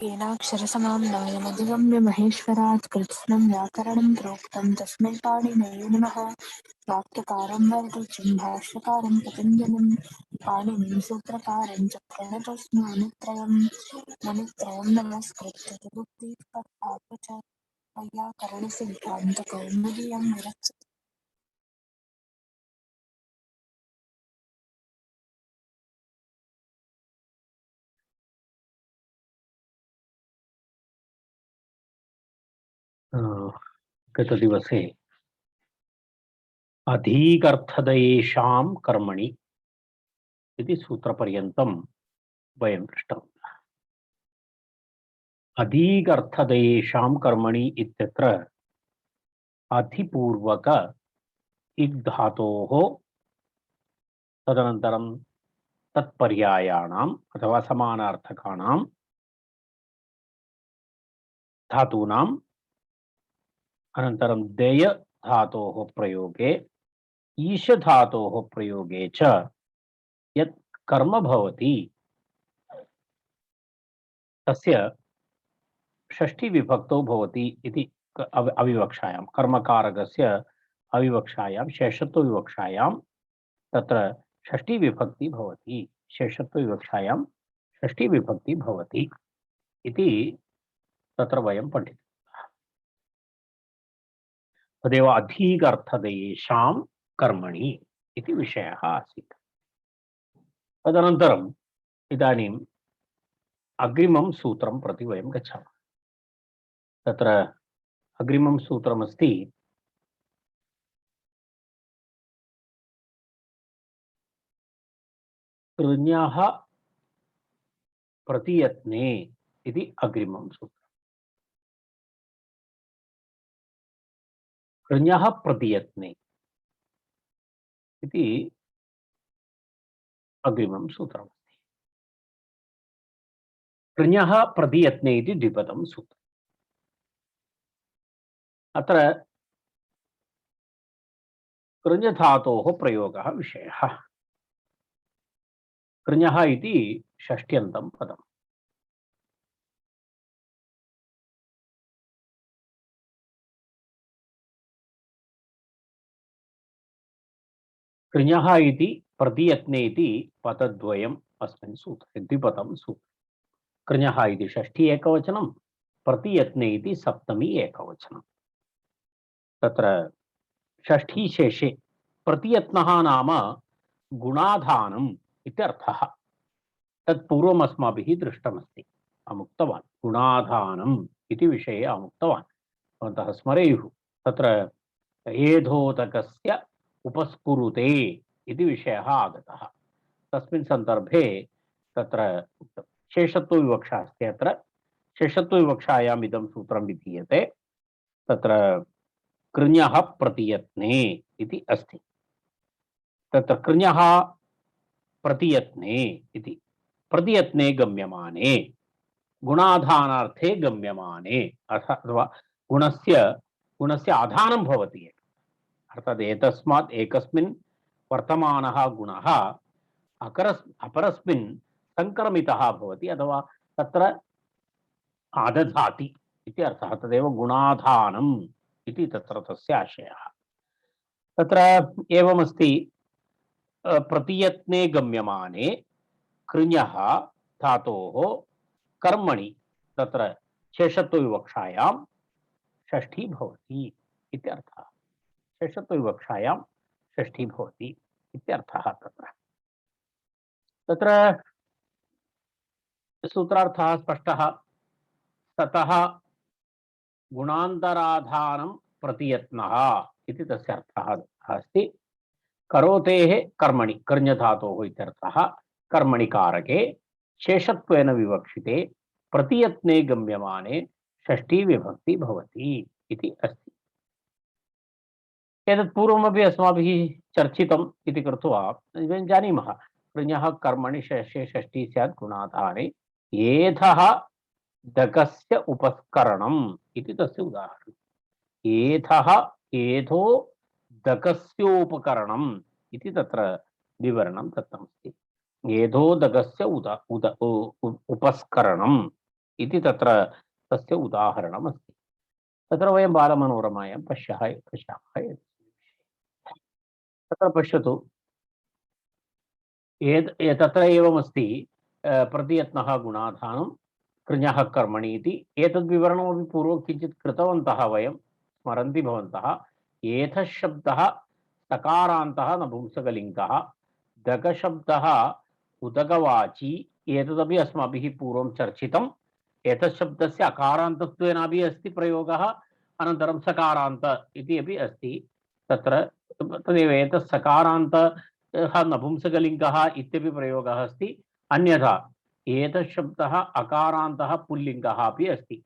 येनाक्षरसमाम्नायमधिगम्य महेश्वरात् कृत्स्नं व्याकरणं प्रोक्तं तस्मै पाणिनये नमः। वाक्यकारं वररुचिं भाष्यकारं पतञ्जलिं पाणिनिं सूत्रकारं च प्रणतोऽस्मि मुनित्रयं नमस्कृत्य तदुक्तीः च वैयाकरणसिद्धान्तकौमुदीयं विरच्यते। गतदिवसे अधीगर्थदयेषां कर्मणि इति सूत्रपर्यन्तं वयं दृष्टवन्तः। अधीगर्थदयेषां कर्मणि इत्यत्र अधिपूर्वक इक् धातोः तदनन्तरं तत्पर्यायाणाम् अथवा समानार्थकाणां धातूनाम् अनन्तरं देय धातोः प्रयोगे ईश धातोः प्रयोगे च यत् कर्म भवति तस्य षष्ठी विभक्तौ भवति इति अविवक्षायां कर्मकारकस्य अविवक्षायां शेषत्व विवक्षायां तत्र षष्ठी विभक्ति भवति शेषत्व विवक्षायां षष्ठी विभक्ति भवति इति तत्र वयं पठितवन्तः। तदेव अधीगर्थदयेषां कर्मणि इति विषयः आसीत्। तदनन्तरम् इदानीम् अग्रिमं सूत्रं प्रति वयं गच्छामः। तत्र अग्रिमं सूत्रमस्ति कृञः प्रतियत्ने इति अग्रिमं सूत्रम्। कृञः प्रतियत्ने इति अग्रिमं सूत्रमस्ति। कृञः प्रतियत्ने इति द्विपदं सूत्रम्। अत्र कृञधातोः प्रयोगः विषयः। कृञः इति षष्ट्यन्तं पदम्। कृञः इति प्रतियत्ने इति पदद्वयम् अस्मिन् सूत्रे द्विपदं सूत्रम्। कृञः इति षष्ठी एकवचनं, प्रतियत्ने इति सप्तमी एकवचनं। तत्र षष्ठी शेषे प्रतियत्नः नाम गुणाधानम् इत्यर्थः। तत्पूर्वम् अस्माभिः दृष्टमस्ति, अमुक्तवान् गुणाधानम् इति विषये अमुक्तवान्, भवन्तः स्मरेयुः। तत्र एधोदकस्य उपस्कुरुते इति विषयः आगतः। तस्मिन् सन्दर्भे तत्र शेषत्वविवक्षा अस्ति। अत्र शेषत्वविवक्षायाम् इदं सूत्रं विधीयते। तत्र कृञः प्रतियत्ने इति अस्ति। तत्र कृञः प्रतियत्ने इति प्रतियत्ने गम्यमाने गुणाधानार्थे गम्यमाने अथवा गुणस्य आधानं भवति। अर्थात् एतस्मात् एकस्मिन् वर्तमानः गुणः अपरस्मिन् संक्रमितः भवति अथवा तत्र आदधाति इति अर्थः। तदेव गुणाधानम् इति तत्र तस्य आशयः। तत्र एवमस्ति, प्रतियत्ने गम्यमाने कृञः धातोः कर्मणि तत्र शेषत्वविवक्षायां षष्ठी भवति इत्यर्थः। शेषत्वविवक्षायां षष्ठी भवति इत्यर्थः। तत्र सूत्रार्थः स्पष्टः। ततः गुणान्तराधानं प्रतियत्नः इति तस्य अर्थः अस्ति। करोतेः कर्मणि कर्ण्यधातोः इत्यर्थः। कर्मणि कारके शेषत्वेन विवक्षिते प्रतियत्ने गम्यमाने षष्ठी विभक्ति भवति इति अस्ति। एतत् पूर्वमपि अस्माभिः चर्चितम् इति कृत्वा वयं जानीमः। कृञः कर्मणि शेषे षष्ठी स्यात् गुणाधाने एधः दकस्य उपस्करणम् इति तस्य उदाहरणम्। एधः एधो दकस्योपकरणम् इति तत्र विवरणं दत्तमस्ति। एधोदकस्य उपस्करणम् इति तत्र तस्य उदाहरणम् अस्ति। तत्र वयं बालमनोरमायां पश्यामः। तत्र पश्यतु, तत्र एवमस्ति, प्रतियत्नः गुणाधानं कृञः कर्मणि इति। एतद्विवरणमपि पूर्वं किञ्चित् कृतवन्तः वयं, स्मरन्ति भवन्तः। एतः शब्दः सकारान्तः नपुंसकलिङ्गः, दगशब्दः उदगवाची, एतदपि अस्माभिः पूर्वं चर्चितम्। एतत् शब्दस्य अकारान्तत्वेनापि अस्ति प्रयोगः, अनन्तरं सकारान्त इति अपि अस्ति तत्र। तदेव एतत् सकारान्तः नपुंसकलिङ्गः इत्यपि प्रयोगः अस्ति। अन्यथा एतत् शब्दः अकारान्तः पुल्लिङ्गः अपि अस्ति।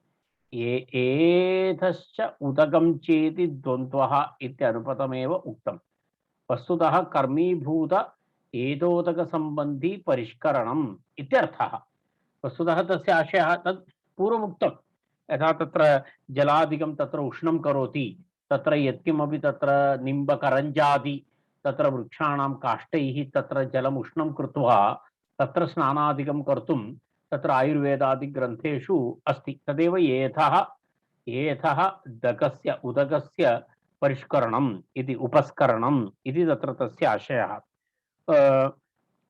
एतश्च उदगं चेति द्वन्द्वः इत्यनुपदमेव उक्तम्। वस्तुतः कर्मीभूत एतोदकसम्बन्धी परिष्करणम् इत्यर्थः। वस्तुतः तस्य आशयः तत् पूर्वमुक्तं। यथा तत्र जलादिकं तत्र उष्णं करोति, तत्र यत्किमपि तत्र निम्बकरञ्जादि तत्र वृक्षाणां काष्ठैः तत्र जलम् उष्णं कृत्वा तत्र स्नानादिकं कर्तुं तत्र आयुर्वेदादिग्रन्थेषु अस्ति। तदेव एथः दगस्य उदगस्य परिष्करणम् इति, उपस्करणम् इति तत्र तस्य आशयः।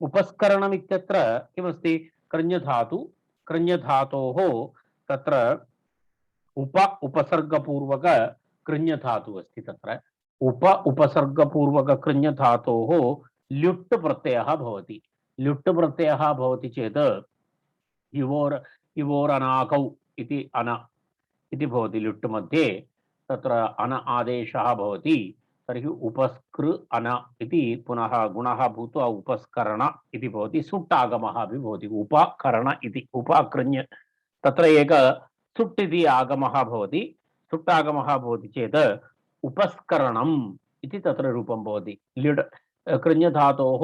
उपस्करणम् इत्यत्र किमस्ति? कृञ्धातु, कृञ्धातोः तत्र उपसर्गपूर्वक कृञ्धातु अस्ति। तत्र उपसर्गपूर्वक कृञ्धातोः ल्युट् प्रत्ययः भवति। ल्युट् प्रत्ययः भवति चेत् इवोरनाकौ इति अन इति भवति। ल्युट् मध्ये तत्र अन आदेशः भवति। तर्हि उपस्कृ अन इति पुनः गुणः भूत्वा उपस्करण इति भवति। सुट् आगमः अपि भवति। उपकरण इति उपाकृण्य तत्र एक सुट् इति आगमः भवति। सुट् आगमः भवति चेत् उपस्करणम् इति तत्र रूपं भवति। ल्युट् कृञ्धातोः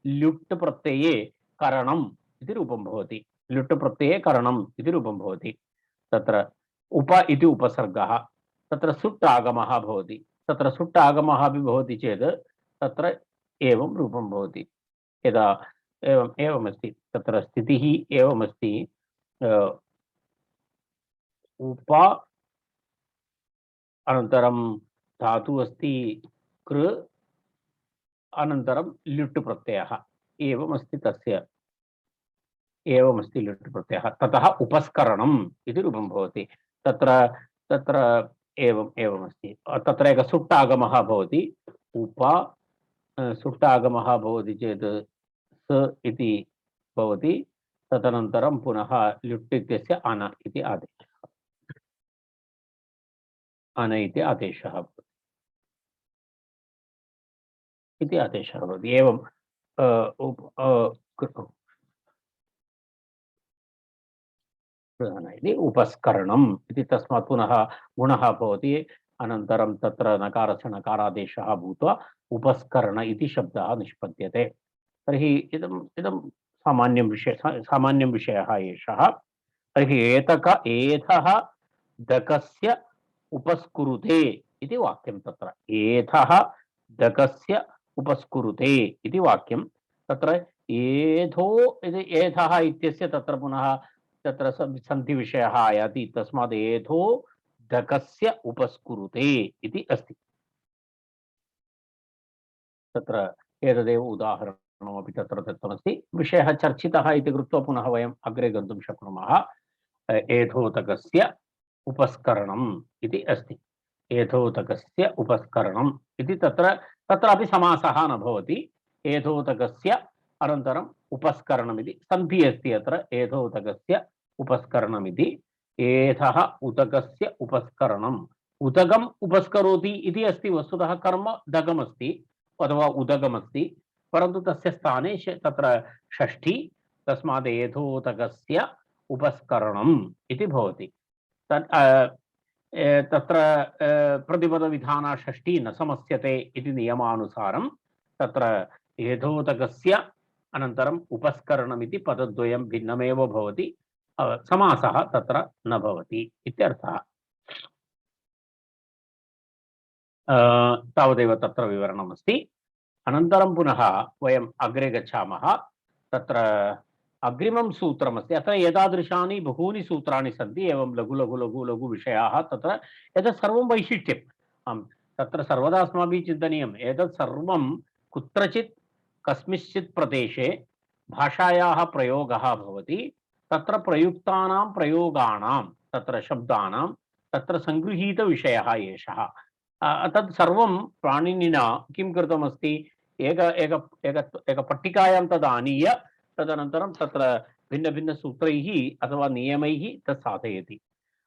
ल्युट् प्रत्यये करणम् इति रूपं भवति। ल्युट् प्रत्यये करणम् इति रूपं भवति। तत्र उप इति उपसर्गः, तत्र सुट् आगमः भवति। तत्र सुट् आगमः अपि भवति चेत् तत्र एवं रूपं भवति। यदा एवमस्ति, तत्र स्थितिः एवमस्ति। उप अनन्तरं धातु अस्ति कृ, अनन्तरं ल्युट् प्रत्ययः एवमस्ति। तस्य एवमस्ति ल्युट् प्रत्ययः। ततः उपस्करणम् इति रूपं भवति। तत्र तत्र एवमस्ति। तत्र एकः सुट् आगमः भवति। उप सुट् आगमः भवति चेत् स इति भवति। तदनन्तरं पुनः ल्युट् इत्यस्य अन इति आदेशः, अन इति आदेशः इति आदेशः भवति। एवं इति उपस्करणम् इति। तस्मात् पुनः गुणः भवति, अनन्तरं तत्र नकारस्य नकारादेशः भूत्वा उपस्करण इति शब्दः निष्पद्यते। तर्हि इदं सामान्यं विषयः एषः। तर्हि एथः दकस्य उपस्कुरुते इति वाक्यं। तत्र एथः दकस्य उपस्कुरुते इति वाक्यं। तत्र एधो इति एथः इत्यस्य तत्र पुनः तत्र सन्धिविषयः आयाति। तस्मात् एधो दकस्य उपस्कुरुते इति अस्ति। तत्र एतदेव उदाहरणमपि तत्र दत्तमस्ति। विषयः चर्चितः इति कृत्वा पुनः वयम् अग्रे गन्तुं शक्नुमः। एधोतकस्य उपस्करणम् इति अस्ति। एधोतकस्य उपस्करणम् इति तत्रापि समासः न भवति। एधोतकस्य अनन्तरम् उपस्करणमिति सन्धिः अस्ति अत्र। एधोतकस्य उपस्करणमिति। एधः उदकस्य उपस्करणम्। उदगम् उपस्करोति इति अस्ति। वस्तुतः कर्म दगमस्ति अथवा उदगमस्ति, परन्तु तस्य स्थाने तत्र षष्ठी। तस्मात् एधोतकस्य उपस्करणम् इति भवति। तत्र प्रतिपदविधाना षष्ठी न समस्यते इति नियमानुसारं तत्र एधोतकस्य अनन्तरम् उपस्करणमिति पदद्वयं भिन्नमेव भवति। समासः तत्र न भवति इत्यर्थः। तावदेव तत्र विवरणमस्ति। अनन्तरं पुनः वयम् अग्रे गच्छामः। तत्र अग्रिमं सूत्रमस्ति। अत्र एतादृशानि बहूनि सूत्राणि सन्ति, एवं लघु लघु लघु लघु विषयाः तत्र। एतत् सर्वं वैशिष्ट्यम्। आम्, तत्र सर्वदा अस्माभिः चिन्तनीयम्, एतत् सर्वं कुत्रचित् कस्मिंश्चित् प्रदेशे भाषायाः प्रयोगः भवति, तत्र प्रयुक्तानां प्रयोगाणां तत्र शब्दानां तत्र सङ्गृहीतविषयः एषः। तत् सर्वं पाणिनिना किं कृतमस्ति, एक एक एक एक पट्टिकायां तदानीय तदनन्तरं तत्र भिन्नभिन्नसूत्रैः अथवा नियमैः तत् साधयति।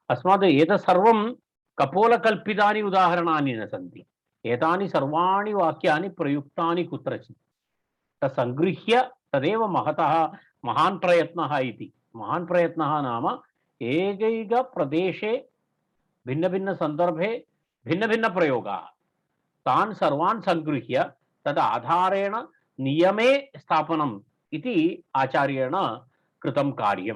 अस्मात् एतत् सर्वं कपोलकल्पितानि उदाहरणानि न सन्ति। एतानि सर्वाणि वाक्यानि प्रयुक्तानि कुत्रचित्, तत् सङ्गृह्य तदेव महतः महान् प्रयत्नः इति। महान् प्रयत्नः नाम एकैकप्रदेशे भिन्नभिन्नसन्दर्भे भिन्नभिन्नप्रयोगाः, तान् सर्वान् सङ्गृह्य तद् आधारेण नियमे स्थापनम् इति आचार्येण कृतं कार्यं।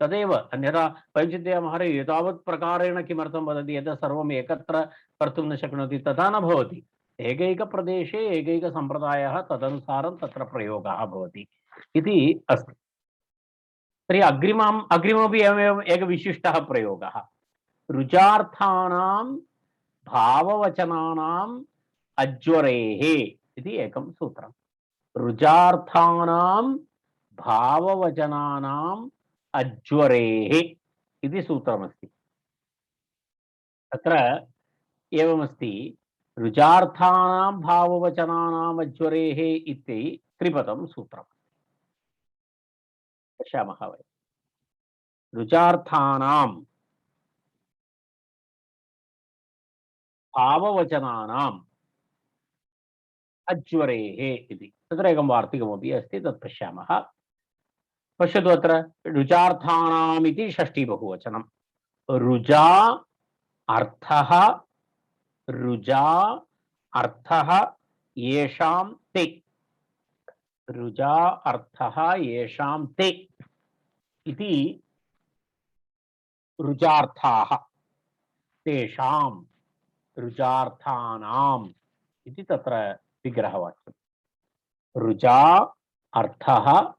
तदेव, अन्यथा वयं चिन्तयामः एतावत् प्रकारेण किमर्थं वदति, एतत् सर्वम् एकत्र कर्तुं न शक्नोति, तथा न भवति। एकैकप्रदेशे एकैकसम्प्रदायः, तदनुसारं तत्र प्रयोगः भवति इति अस्ति। तर्हि अग्रिममपि एवमेव एकः विशिष्टः प्रयोगः, रुचार्थानां भाववचनानाम् अज्वरेः इति एकं सूत्रम्। रुचार्थानां भाववचनानाम् अज्वरेः इति सूत्रमस्ति। तत्र एवमस्ति, रुचार्थानां भाववचनानाम् अज्वरेः इति त्रिपदं सूत्रम्। पश्यामः वयं। रुचार्थानां भाववचनानाम् अज्वरेः इति, तत्र एकं वार्तिकमपि अस्ति, तत् पश्यामः। पश्यतु, अत्र रुचार्थानाम् इति षष्ठी बहुवचनं। रुजा अर्थः, रुजा अर्थः येषां ते, रुजा अर्थः येषां ते इति रुचार्थाः, तेषां रुचार्थानाम् इति तत्र विग्रहवाक्यं। रुचा अर्थः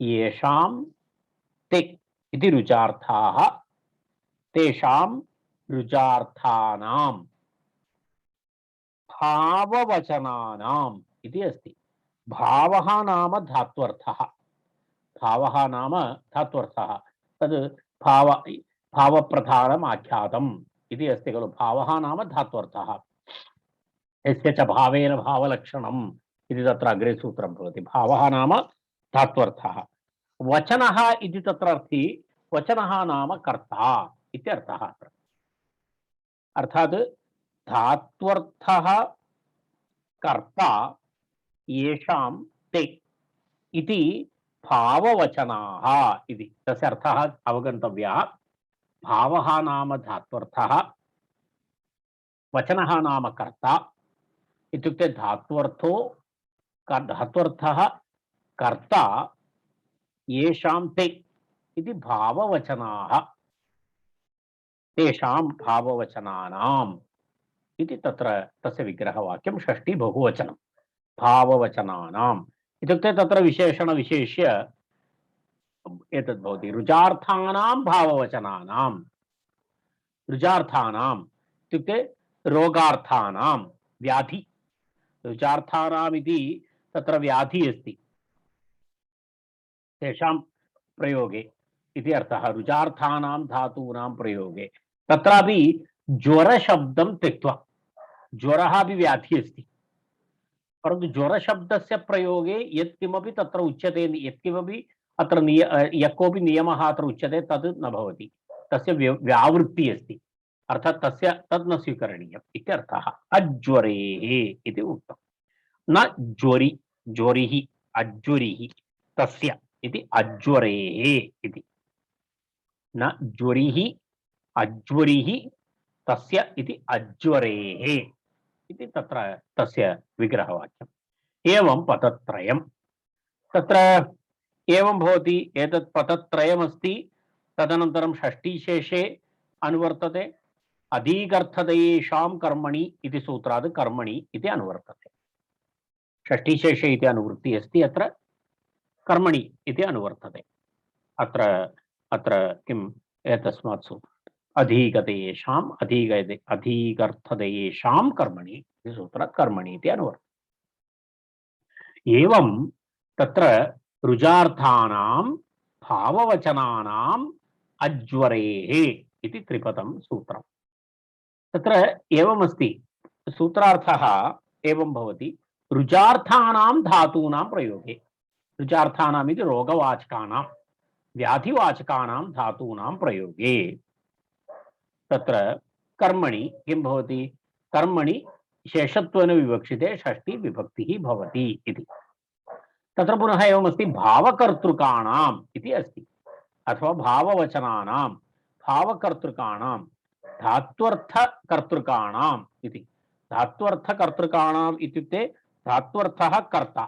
येषां ते इति रुचार्थाः, तेषां रुचार्थानां भाववचनानाम् इति अस्ति। भावः नाम धात्वर्थः, भावः नाम धात्वर्थः, तद् भावप्रधानम् आख्यातम् इति अस्ति खलु। भावः नाम धात्वर्थः, यस्य च भावेन भावलक्षणम् इति तत्र अग्रे सूत्रं भवति। भावः नाम धात्वर्थः। वचनः इति तत्र अर्थी, वचनः नाम कर्ता इत्यर्थः। अर्थात् धात्वर्थः कर्ता येषां ते इति भाववचनाः इति, तस्य अर्थः अवगन्तव्यः। भावः नाम धात्वर्थः, वचनः नाम कर्ता। इत्युक्ते धात्वर्थः कर्ता येषां ते इति भाववचनाः, तेषां भाववचनानाम् इति तत्र तस्य विग्रहवाक्यं। षष्ठी बहुवचनं, भाववचनानाम् इत्युक्ते तत्र विशेषणविशेष्य एतद् भवति। रुचार्थानां भाववचनानां, रुचार्थानाम् इत्युक्ते रोगार्थानां, व्याधि, रुचार्थानाम् इति तत्र व्याधि अस्ति, तेषां प्रयोगे इति अर्थः। रुचार्थानां धातूनां प्रयोगे तत्रापि ज्वरशब्दं त्यक्त्वा, ज्वरः अपि व्याधि अस्ति, परन्तु ज्वरशब्दस्य प्रयोगे यत्किमपि तत्र उच्यते, यत्किमपि अत्र यः कोऽपि नियमः अत्र उच्यते तद् न भवति, तस्य व्यावृत्तिः अस्ति, अर्थात् तस्य तद् न स्वीकरणीयम् इत्यर्थः। अज्वरेः इति उक्तं, न ज्वरि, ज्वरिः, अज्वरिः तस्य इति अज्वरेः इति, न ज्वरिः अज्वरिः तस्य इति अज्वरेः इति तत्र तस्य विग्रहवाक्यम्। एवं पदत्रयं तत्र एवं भवति। एतत् पदत्रयमस्ति, तदनन्तरं षष्ठीशेषे अनुवर्तते। अधिकर्थतेषां कर्मणि इति सूत्रात् कर्मणि इति अनुवर्तते। षष्ठीशेषे इति अनुवृत्तिः अस्ति अत्र। कर्मणि इति अनुवर्तते। अत्र अत्र किम् एतस्मात् सूत्रात् अधिगर्थतेषां कर्मणि इति सूत्रात् कर्मणि इति अनुवर्तते। एवं तत्र रुजार्थानां भाववचनानाम् अज्वरेः इति त्रिपदं सूत्रम्। तत्र एवमस्ति, सूत्रार्थः एवं भवति। रुजार्थानां धातूनां प्रयोगे, रुजार्थानाम् इति रोगवाचकानां व्याधिवाचकानां धातूनां प्रयोगे तत्र कर्मणि किं भवति? कर्मणि शेषत्वेन विवक्षिते षष्ठी विभक्तिः भवति इति। तत्र पुनः एवमस्ति, भावकर्तृकाणाम् इति अस्ति, अथवा भाववचनानां भावकर्तृकाणां धात्वर्थकर्तृकाणाम् इति। धात्वर्थकर्तृकाणाम् इत्युक्ते धात्वर्थः कर्ता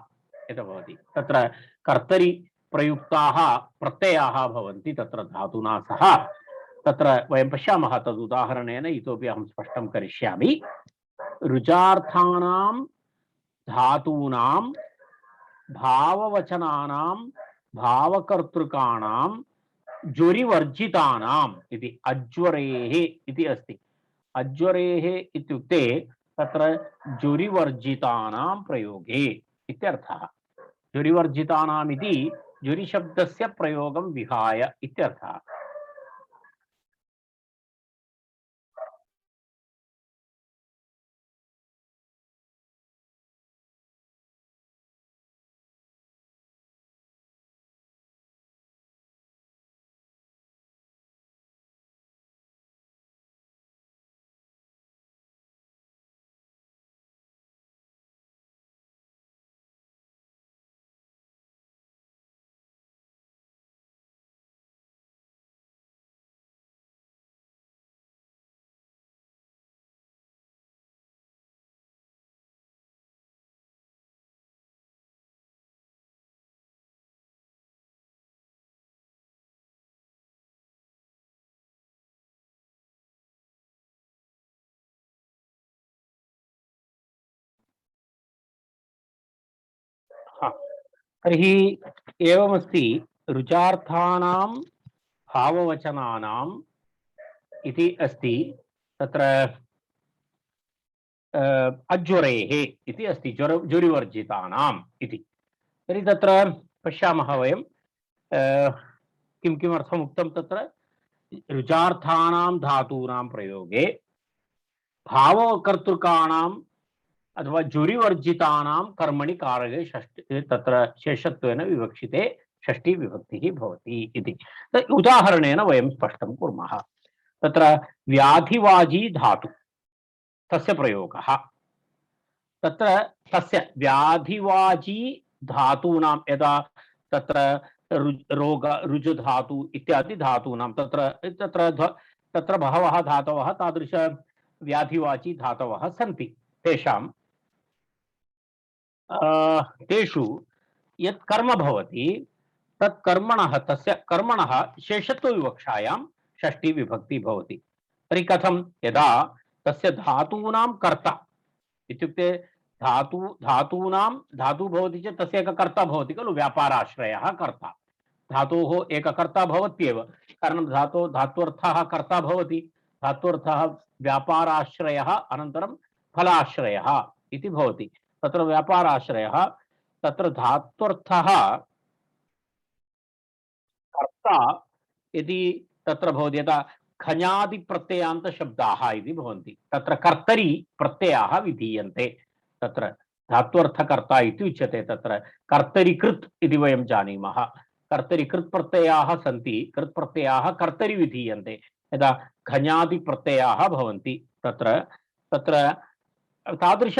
इति भवति। तत्र कर्तरि प्रयुक्ताः प्रत्ययाः भवन्ति तत्र धातुना सह। तत्र वयं पश्यामः, तदुदाहरणेन इतोपि अहं स्पष्टं करिष्यामि। रुजार्थानां धातूनां भाववचनानां भावकर्तृकाणां ज्वरिवर्जितानाम् इति अज्वरेः इति अस्ति। अज्वरेः इत्युक्ते तत्र ज्वरिवर्जितानां प्रयोगे इत्यर्थः। ज्वरिवर्जितानाम् इति ज्वरिशब्दस्य प्रयोगं विहाय इत्यर्थः। तर्हि एवमस्ति, रुचार्थानां भाववचनानाम् इति अस्ति। तत्र अज्वरेः इति अस्ति, ज्वरिवर्जितानाम् इति। तर्हि तत्र पश्यामः वयं किं किमर्थम् उक्तं। तत्र रुचार्थानां धातूनां प्रयोगे भावकर्तृकाणाम् अथवा ज्वरिवर्जितानां कर्मणि कारके षष्ठी तत्र शेषत्वेन विवक्षिते षष्ठी विभक्तिः भवति इति। उदाहरणेन वयं स्पष्टं कुर्मः। तत्र व्याधिवाजी धातु तस्य प्रयोगः। तत्र तस्य व्याधिवाजी धातूनां यदा तत्र रोग रुजु धातु इत्यादि धातूनां तत्र तत्र तत्र बहवः धातवः तादृश व्याधिवाची धातवः सन्ति। तेषां तेषु यत् कर्म भवति तत् कर्मणः तस्य कर्मणः शेषत्वविवक्षायां षष्ठी विभक्ति भवति। तर्हि कथं? यदा तस्य धातूनां कर्ता इत्युक्ते धातूनां धातु भवति चेत् तस्य एकः कर्ता भवति खलु, व्यापाराश्रयः कर्ता। धातोः एकः कर्ता भवत्येव, कारणं धात्वर्थः कर्ता भवति। धात्वर्थः व्यापाराश्रयः अनन्तरं फलाश्रयः इति भवति। तत्र व्यापाराश्रयः, तत्र धात्वर्थः कर्ता यदि तत्र भवति, यदा खञादि प्रत्ययान्त शब्दाः इति भवन्ति, तत्र कर्तरि प्रत्ययाः विधीयन्ते। तत्र धात्वर्थकर्ता इति उच्यते। तत्र कर्तरिकृत् इति वयं जानीमः। कर्तरिकृत् प्रत्ययाः सन्ति, कृत् प्रत्ययाः कर्तरि विधीयन्ते। यदा खञादि प्रत्ययाः भवन्ति तत्र तत्र तादृश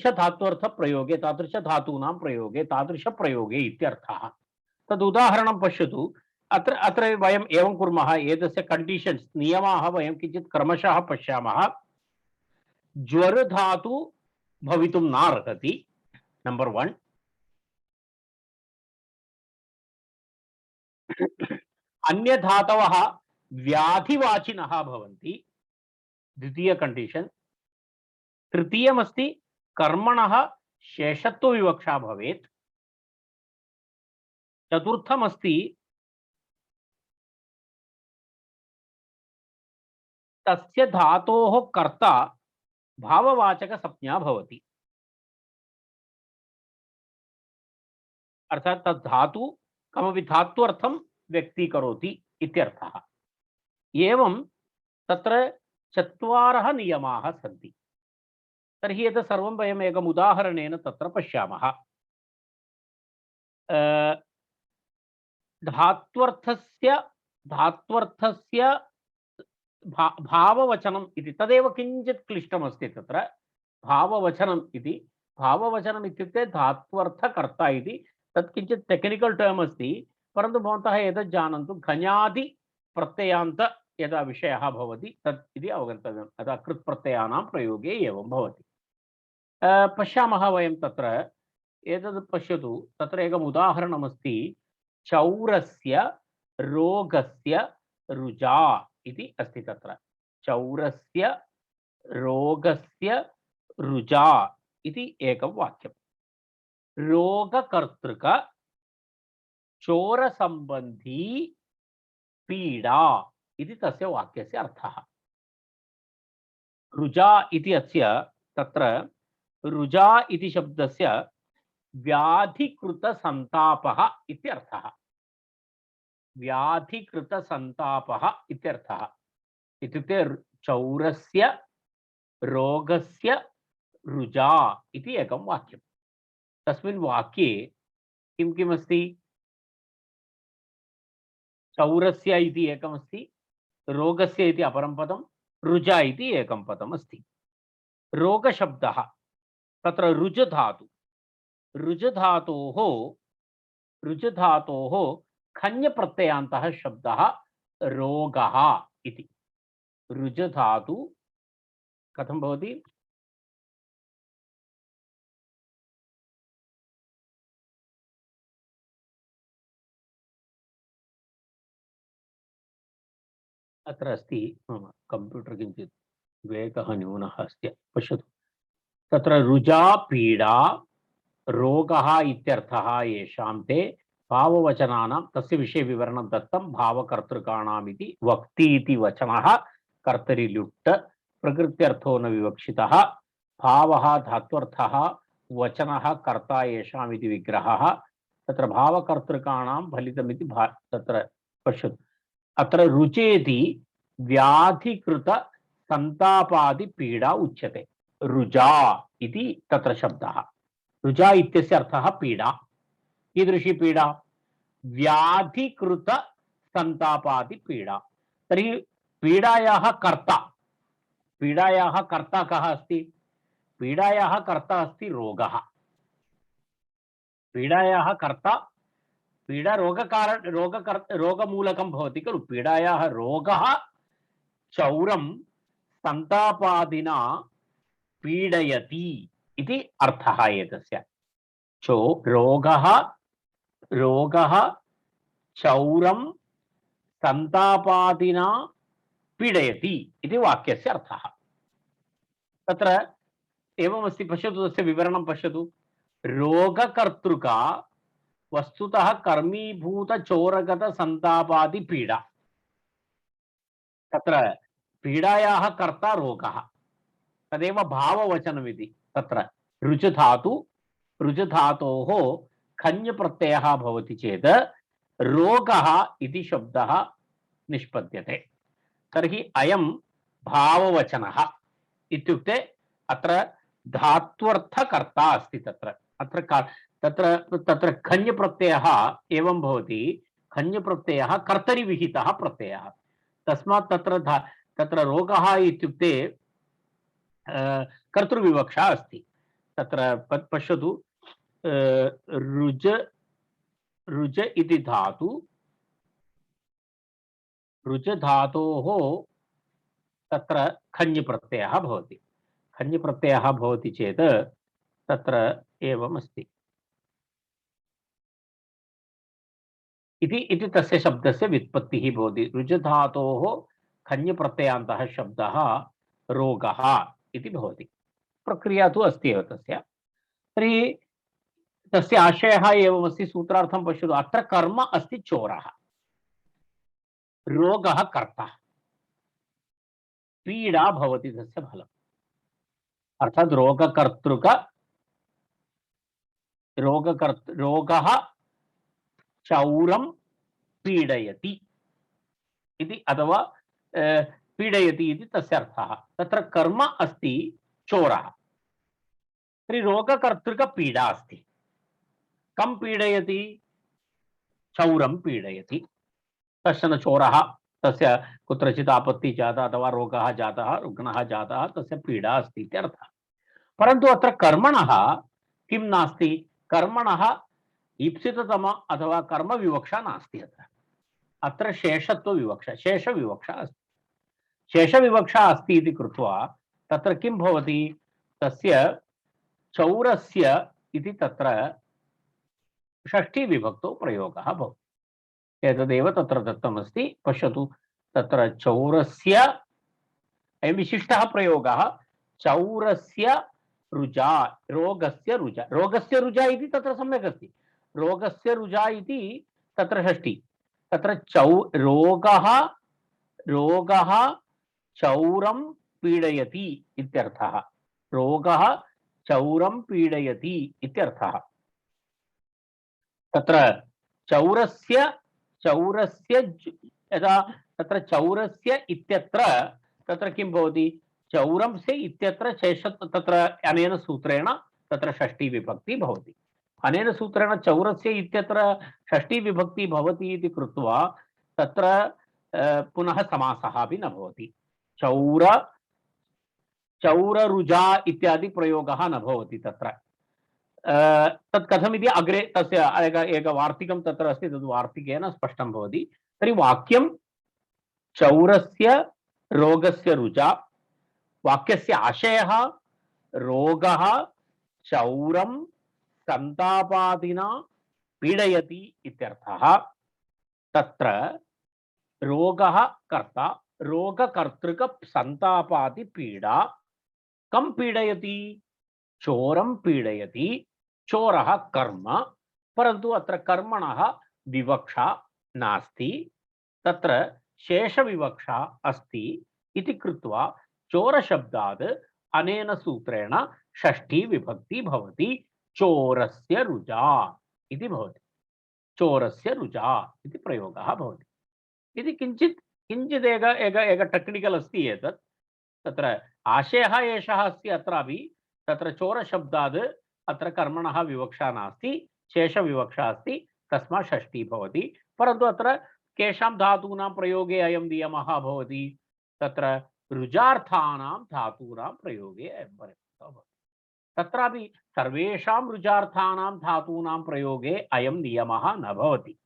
धात्वर्थप्रयोगे, तादृशधातूनां प्रयोगे, तादृशप्रयोगे इत्यर्थः। तदुदाहरणं पश्यतु। अत्र अत्र वयम् एवं कुर्मः, एतस्य कण्डीषन्स् नियमाः वयं किञ्चित् क्रमशः पश्यामः। ज्वर धातु भवितुं नार्हति, नंबर 1। अन्य धातवः व्याधिवाचिनः भवन्ति, द्वितीय कण्डीषन्। तृतीयमस्ति, कर्मणः शेषत्वविवक्षा भवेत्। चतुर्थमस्ति तस्य धातोः कर्ता भाववाचकसंज्ञा भवति। अर्थात तद् धातु कमपि धात्वर्थं व्यक्तीकरोति इत्यर्थः। एवं तत्र चत्वारः नियमाः सन्ति। तर्हि एतत् सर्वं वयम् एकम् उदाहरणेन तत्र पश्यामः। धात्वर्थस्य भाववचनम् इति तदेव किञ्चित् क्लिष्टमस्ति। तत्र भाववचनम् इति, भाववचनम् इत्युक्ते धात्वर्थकर्ता इति, तत् किञ्चित् टेक्निकल् टर्म् अस्ति। परन्तु भवन्तः एतत् जानन्तु, घञादि प्रत्ययान्त यदा विषयः भवति तत् इति अवगन्तव्यम्। अतः कृत् प्रत्ययानां प्रयोगे एवं भवति। पश्यामः वयं तत्र एतद् पश्यतु, तत्र एकम् उदाहरणमस्ति। चौरस्य रोगस्य रुजा इति अस्ति। तत्र चौरस्य रोगस्य रुजा इति एकं वाक्यं। रोगकर्तृक चोरसम्बन्धी पीडा इति तस्य वाक्यस्य अर्थः। रुजा इति अस्य तत्र रुजा इति शब्दस्य व्याधिकृतसन्तापः इत्यर्थः। व्याधिकृतसन्तापः इत्यर्थः इत्युक्ते चौरस्य रोगस्य रुजा इति एकं वाक्यं। तस्मिन् वाक्ये किं किमस्ति? चौरस्य इति एकमस्ति, रोगस्य इति अपरं पदं, रुजा इति एकं पदम् अस्ति। रोगशब्दः तत्र रुज धातु, रुजधातोः खञ्ञप्रत्ययान्तः शब्दः रोगः इति। रुजधातु कथं भवति? अत्र अस्ति, मम कंप्यूटर् किञ्चित् वेगः न्यूनः अस्ति। पश्यतु, तत्र रुजा पीडा रोगः इत्यर्थः येषां ते भाववचनानां तस्य विषये विवरणं दत्तं। भावकर्तृकाणाम् इति वक्ति इति वचनः कर्तरि लुट्, प्रकृत्यर्थो न विवक्षितः, भावः धात्वर्थः, वचनः कर्ता येषाम् इति विग्रहः। तत्र भावकर्तृकाणां फलितमिति तत्र पश्यतु। अत्र रुचेति व्याधिकृत संतापादि पीडा उच्यते। रुजा इति तत्र शब्दः। रुजा इत्यस्य अर्थः पीडा। कीदृशी पीडा? व्याधिकृत संतापादि पीडा। तर्हि पीडायाः कर्ता कः अस्ति? पीडायाः कर्ता अस्ति रोगः। पीडायाः कर्ता, पीडा रोगमूलकं भवति खलु। पीडायाः रोगः चौरं संतापादिना पीडयति इति अर्थः एतस्य। रोगः चौरं संतापादिना पीडयति इति वाक्यस्य अर्थः। तत्र एवमस्ति, पश्यतु तस्य विवरणं पश्यतु। रोगकर्तृका वस्तुतः कर्मीभूत चोरगत संतापादि पीडा। तत्र पीडायाः कर्ता रोगः, तदेव भाववचनमिति। तत्र रुजधातोः खञ् प्रत्ययः भवति चेत् रोगः इति शब्दः निष्पद्यते। तर्हि अयं भाववचनः इत्युक्ते अत्र धात्वर्थकर्ता अस्ति। तत्र खञ् प्रत्ययः एवं भवति। खञ् प्रत्ययः कर्तरि विहितः प्रत्ययः। तस्मात् तत्र रोगः इत्युक्ते कर्तृविवक्षा अस्ति। तत्र पश्यतु, रुज इति धातु, रुजधातोः तत्र खञ् प्रत्ययः भवति। खञ् प्रत्ययः भवति चेत् तत्र एवम् अस्ति इति तस्य शब्दस्य व्युत्पत्तिः भवति। रुजधातोः खञ् प्रत्ययान्तः शब्दः रोगः इति भवति। प्रक्रिया तु अस्ति एव तस्य। तर्हि तस्य आशयः एवमस्ति, सूत्रार्थं पश्यतु। अत्र कर्म अस्ति चोरः, रोगः कर्ता, पीडा भवति तस्य फलम्। अर्थात् रोगः चौरं पीडयति इति, अथवा पीडयति इति तस्य अर्थः। तत्र कर्म अस्ति चोरः, तर्हि रोगकर्तृकपीडा अस्ति। कं पीडयति? चौरं पीडयति। कश्चन चोरः, तस्य कुत्रचित् आपत्तिः जाता अथवा रोगः जातः, रुग्णः जातः, तस्य पीडा अस्ति इत्यर्थः। परन्तु अत्र कर्मणः किं नास्ति? कर्मणः ईप्सिततम अथवा कर्मविवक्षा नास्ति। अत्र शेषत्वविवक्षा, शेषविवक्षा अस्ति। शेषविवक्षा अस्ति इति कृत्वा तत्र किं भवति? तस्य चौरस्य इति तत्र षष्ठीविभक्तौ प्रयोगः भवति। एतदेव तत्र दत्तमस्ति, पश्यतु। तत्र चौरस्य, अयं विशिष्टः प्रयोगः। चौरस्य रुजा, रोगस्य रुजा, रोगस्य रुजा इति तत्र सम्यक् अस्ति। रोगस्य रुजा इति तत्र षष्ठी। तत्र रोगः चौरं पीडयति इत्यर्थः। रोगः चौरं पीडयति इत्यर्थः। तत्र चौरस्य यदा तत्र चौरस्य इत्यत्र तत्र किं भवति? चौरं से इत्यत्र शेषत्व, तत्र अनेन सूत्रेण तत्र षष्ठी विभक्ति भवति। अनेन सूत्रेण चौरस्य इत्यत्र षष्ठी विभक्ति भवति इति कृत्वा तत्र पुनः समासः अपि न भवति। चौररुजा इत्यादि प्रयोगः न भवति तत्र। तत् कथमिति अग्रे तस्य एकवार्तिकं तत्र अस्ति, तद् वार्तिकेन स्पष्टं भवति। तर्हि वाक्यं चौरस्य रोगस्य रुजा, वाक्यस्य आशयः रोगः चौरं संतापादिना पीडयति इत्यर्थः। तत्र रोगः कर्ता, रोगकर्तृक संतापादि पीडा कं पीडयति? चोरं पीडयति। चोरः कर्म, परन्तु अत्र कर्मणः विवक्षा नास्ति, तत्र शेषविवक्षा अस्ति इति कृत्वा चोरशब्दात् अनेन सूत्रेण षष्ठी विभक्ति भवति। चोरस्य रुजा इति भवति। चोरस्य रुजा इति प्रयोगः भवति। इति किञ्चित् एक टेक्निकल् अस्ति एतत्। तत्र आशयः एषः अस्ति अत्रापि। तत्र चोरशब्दात् अत्र कर्मणः विवक्षा नास्ति, शेषविवक्षा अस्ति, तस्मात् षष्ठी भवति। परन्तु अत्र केषां धातूनां प्रयोगे अयं नियमः भवति? तत्र रुजार्थानां धातूनां प्रयोगे अयं प्रयोगः भवति। तत्रापि सर्वेषां रुजार्थानां धातूनां प्रयोगे अयं नियमः न भवति।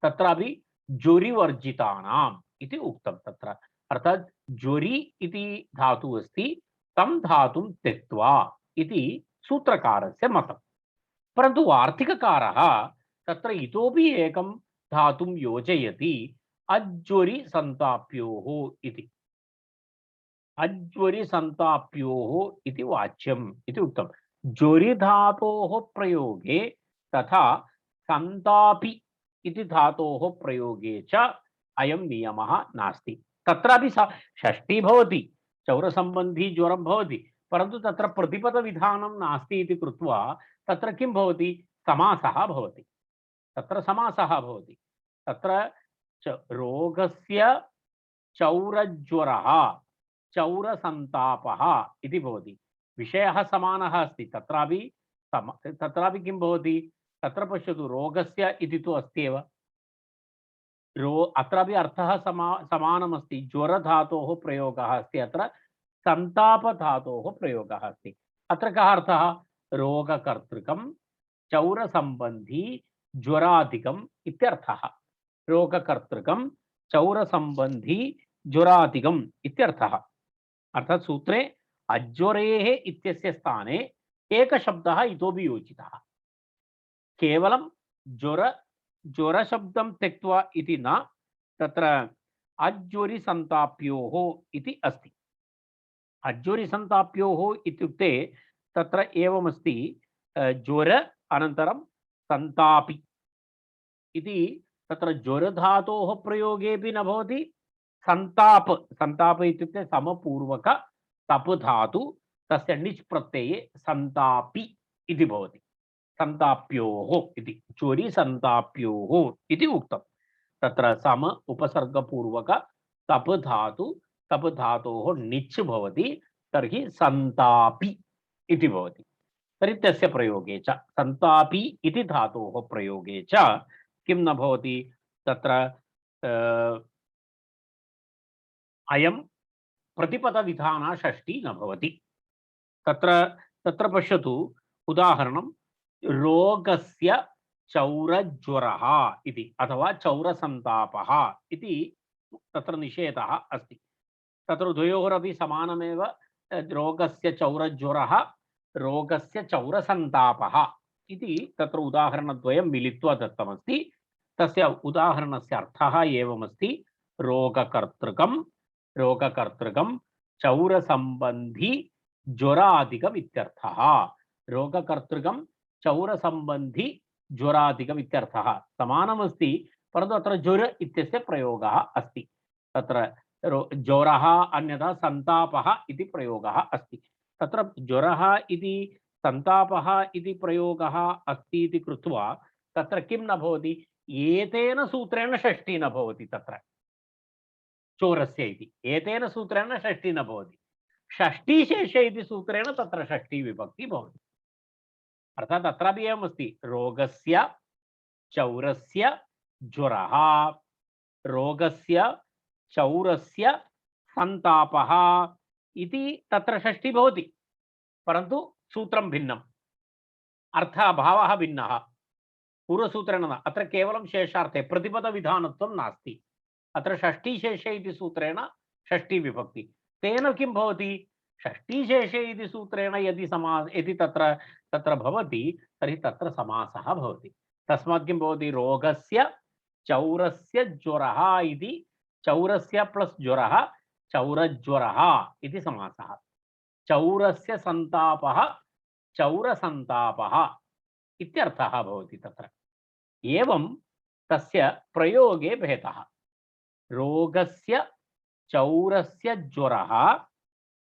तत्रापि ज्वरिवर्जितानाम् इति उक्तं तत्र। अर्थात् ज्वरि इति धातुः अस्ति, तं धातुं त्यक्त्वा इति सूत्रकारस्य मतं। परन्तु वार्तिककारः तत्र इतोपि एकं धातुं योजयति, अज्वरि सन्ताप्योः इति। अज्वरि सन्ताप्योः इति वाच्यम् इति उक्तं। ज्वरि धातोः प्रयोगे तथा सन्तापि इति धातोः प्रयोगे च अयं नियमः नास्ति। तत्रापि षष्ठी भवति, चौरसम्बन्धी ज्वरं भवति, परन्तु तत्र प्रतिपदविधानं नास्ति इति कृत्वा तत्र किं भवति? समासः भवति। तत्र समासः भवति। तत्र रोगस्य चौरज्वरः, चौरसन्तापः इति भवति। विषयः समानः अस्ति। तत्रापि किं भवति? तत्र पश्यतु, रोगस्य इति तु अस्ति एव। अत्रापि अर्थः समानमस्ति। ज्वरधातोः प्रयोगः अस्ति, अत्र सन्तापधातोः प्रयोगः अस्ति। अत्र कः अर्थः? रोगकर्तृकं चौरसम्बन्धी ज्वरादिकम् इत्यर्थः। रोगकर्तृकं चौरसम्बन्धी ज्वरादिकम् इत्यर्थः। अर्थात् सूत्रे अज्वरेः इत्यस्य स्थाने एकशब्दः इतोपि योजितः। केवलं ज्वरशब्दं त्यक्त्वा इति न, तत्र अज्वरिसन्ताप्योः इति अस्ति। अज्वरिसन्ताप्योः इत्युक्ते तत्र एवमस्ति, ज्वर अनन्तरं सन्तापि इति तत्र ज्वरधातोः प्रयोगेपि न भवति। सन्ताप सन्ताप इत्युक्ते समपूर्वक तप् धातु तस्य निच् प्रत्यये सन्तापि इति भवति। सन्ताप्योः इति चोरि सन्ताप्योः इति उक्तं। तत्र सम उपसर्गपूर्वक तप् धातोः निच् भवति तर्हि सन्तापि इति भवति। तर्हि तस्य प्रयोगे च सन्तापि इति धातोः प्रयोगे च किं न भवति तत्र अयं प्रतिपदविधाना षष्ठी न भवति। तत्र पश्यतु उदाहरणं रोगस्य चौरज्वरः इति अथवा चौरसन्तापः इति तत्र निषेधः अस्ति। तत्र द्वयोरपि समानमेव रोगस्य चौरज्वरः रोगस्य चौरसन्तापः इति तत्र उदाहरणद्वयं मिलित्वा दत्तमस्ति। तस्य उदाहरणस्य अर्थः एवमस्ति रोगकर्तृकं चौरसम्बन्धी ज्वरादिकम् इत्यर्थः। रोगकर्तृकं चौरसम्बन्धी ज्वरादिकम् इत्यर्थः समानमस्ति, परन्तु अत्र ज्वर इत्यस्य प्रयोगः अस्ति। तत्र ज्वरः अन्यथा सन्तापः इति प्रयोगः अस्ति। तत्र ज्वरः इति सन्तापः इति प्रयोगः अस्ति इति कृत्वा तत्र किं न भवति, एतेन सूत्रेण षष्ठी न भवति। तत्र चोरस्य इति एतेन सूत्रेण षष्ठी न भवति। षष्ठीशेषे इति सूत्रेण तत्र षष्ठी विभक्ति भवति। अर्थात् अत्रापि एवमस्ति, रोगस्य चौरस्य ज्वरः रोगस्य चौरस्य सन्तापः इति तत्र षष्ठी भवति, परन्तु सूत्रं भिन्नम्, अर्थभावः भिन्नः। पूर्वसूत्रेण न, अत्र केवलं शेषार्थे प्रतिपदविधानत्वं नास्ति। अत्र षष्ठीशेषे इति सूत्रेण षष्ठी विभक्ति। तेन किं भवति, षष्ठीशेषे इति सूत्रेण यदि तत्र भवति तर्हि तत्र समासः भवति। तस्मात् किं भवति, रोगस्य चौरस्य ज्वरः इति चौरस्य प्लस् ज्वरः चौरज्वरः इति समासः। चौरस्य सन्तापः चौरसन्तापः इत्यर्थः भवति तत्र। एवं तस्य प्रयोगे भेदः। रोगस्य चौरस्य ज्वरः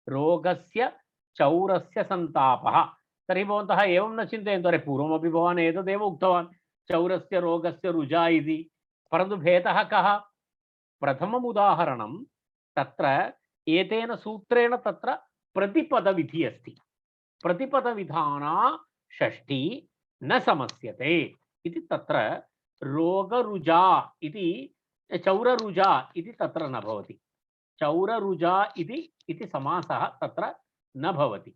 रोगस्य चौरस्य सन्तापः। तर्हि भवन्तः एवं न चिन्तयन्तु, अरे पूर्वमपि भवान् एतदेव उक्तवान् चौरस्य रोगस्य रुजा इति, परन्तु भेदः कः? प्रथमम् उदाहरणं तत्र एतेन सूत्रेण तत्र प्रतिपदविधिः अस्ति। प्रतिपदविधाना षष्ठी न समस्यते इति तत्र रोगरुजा इति चौररुजा इति तत्र न भवति। चौररुजा इति समासः तत्र न भवति।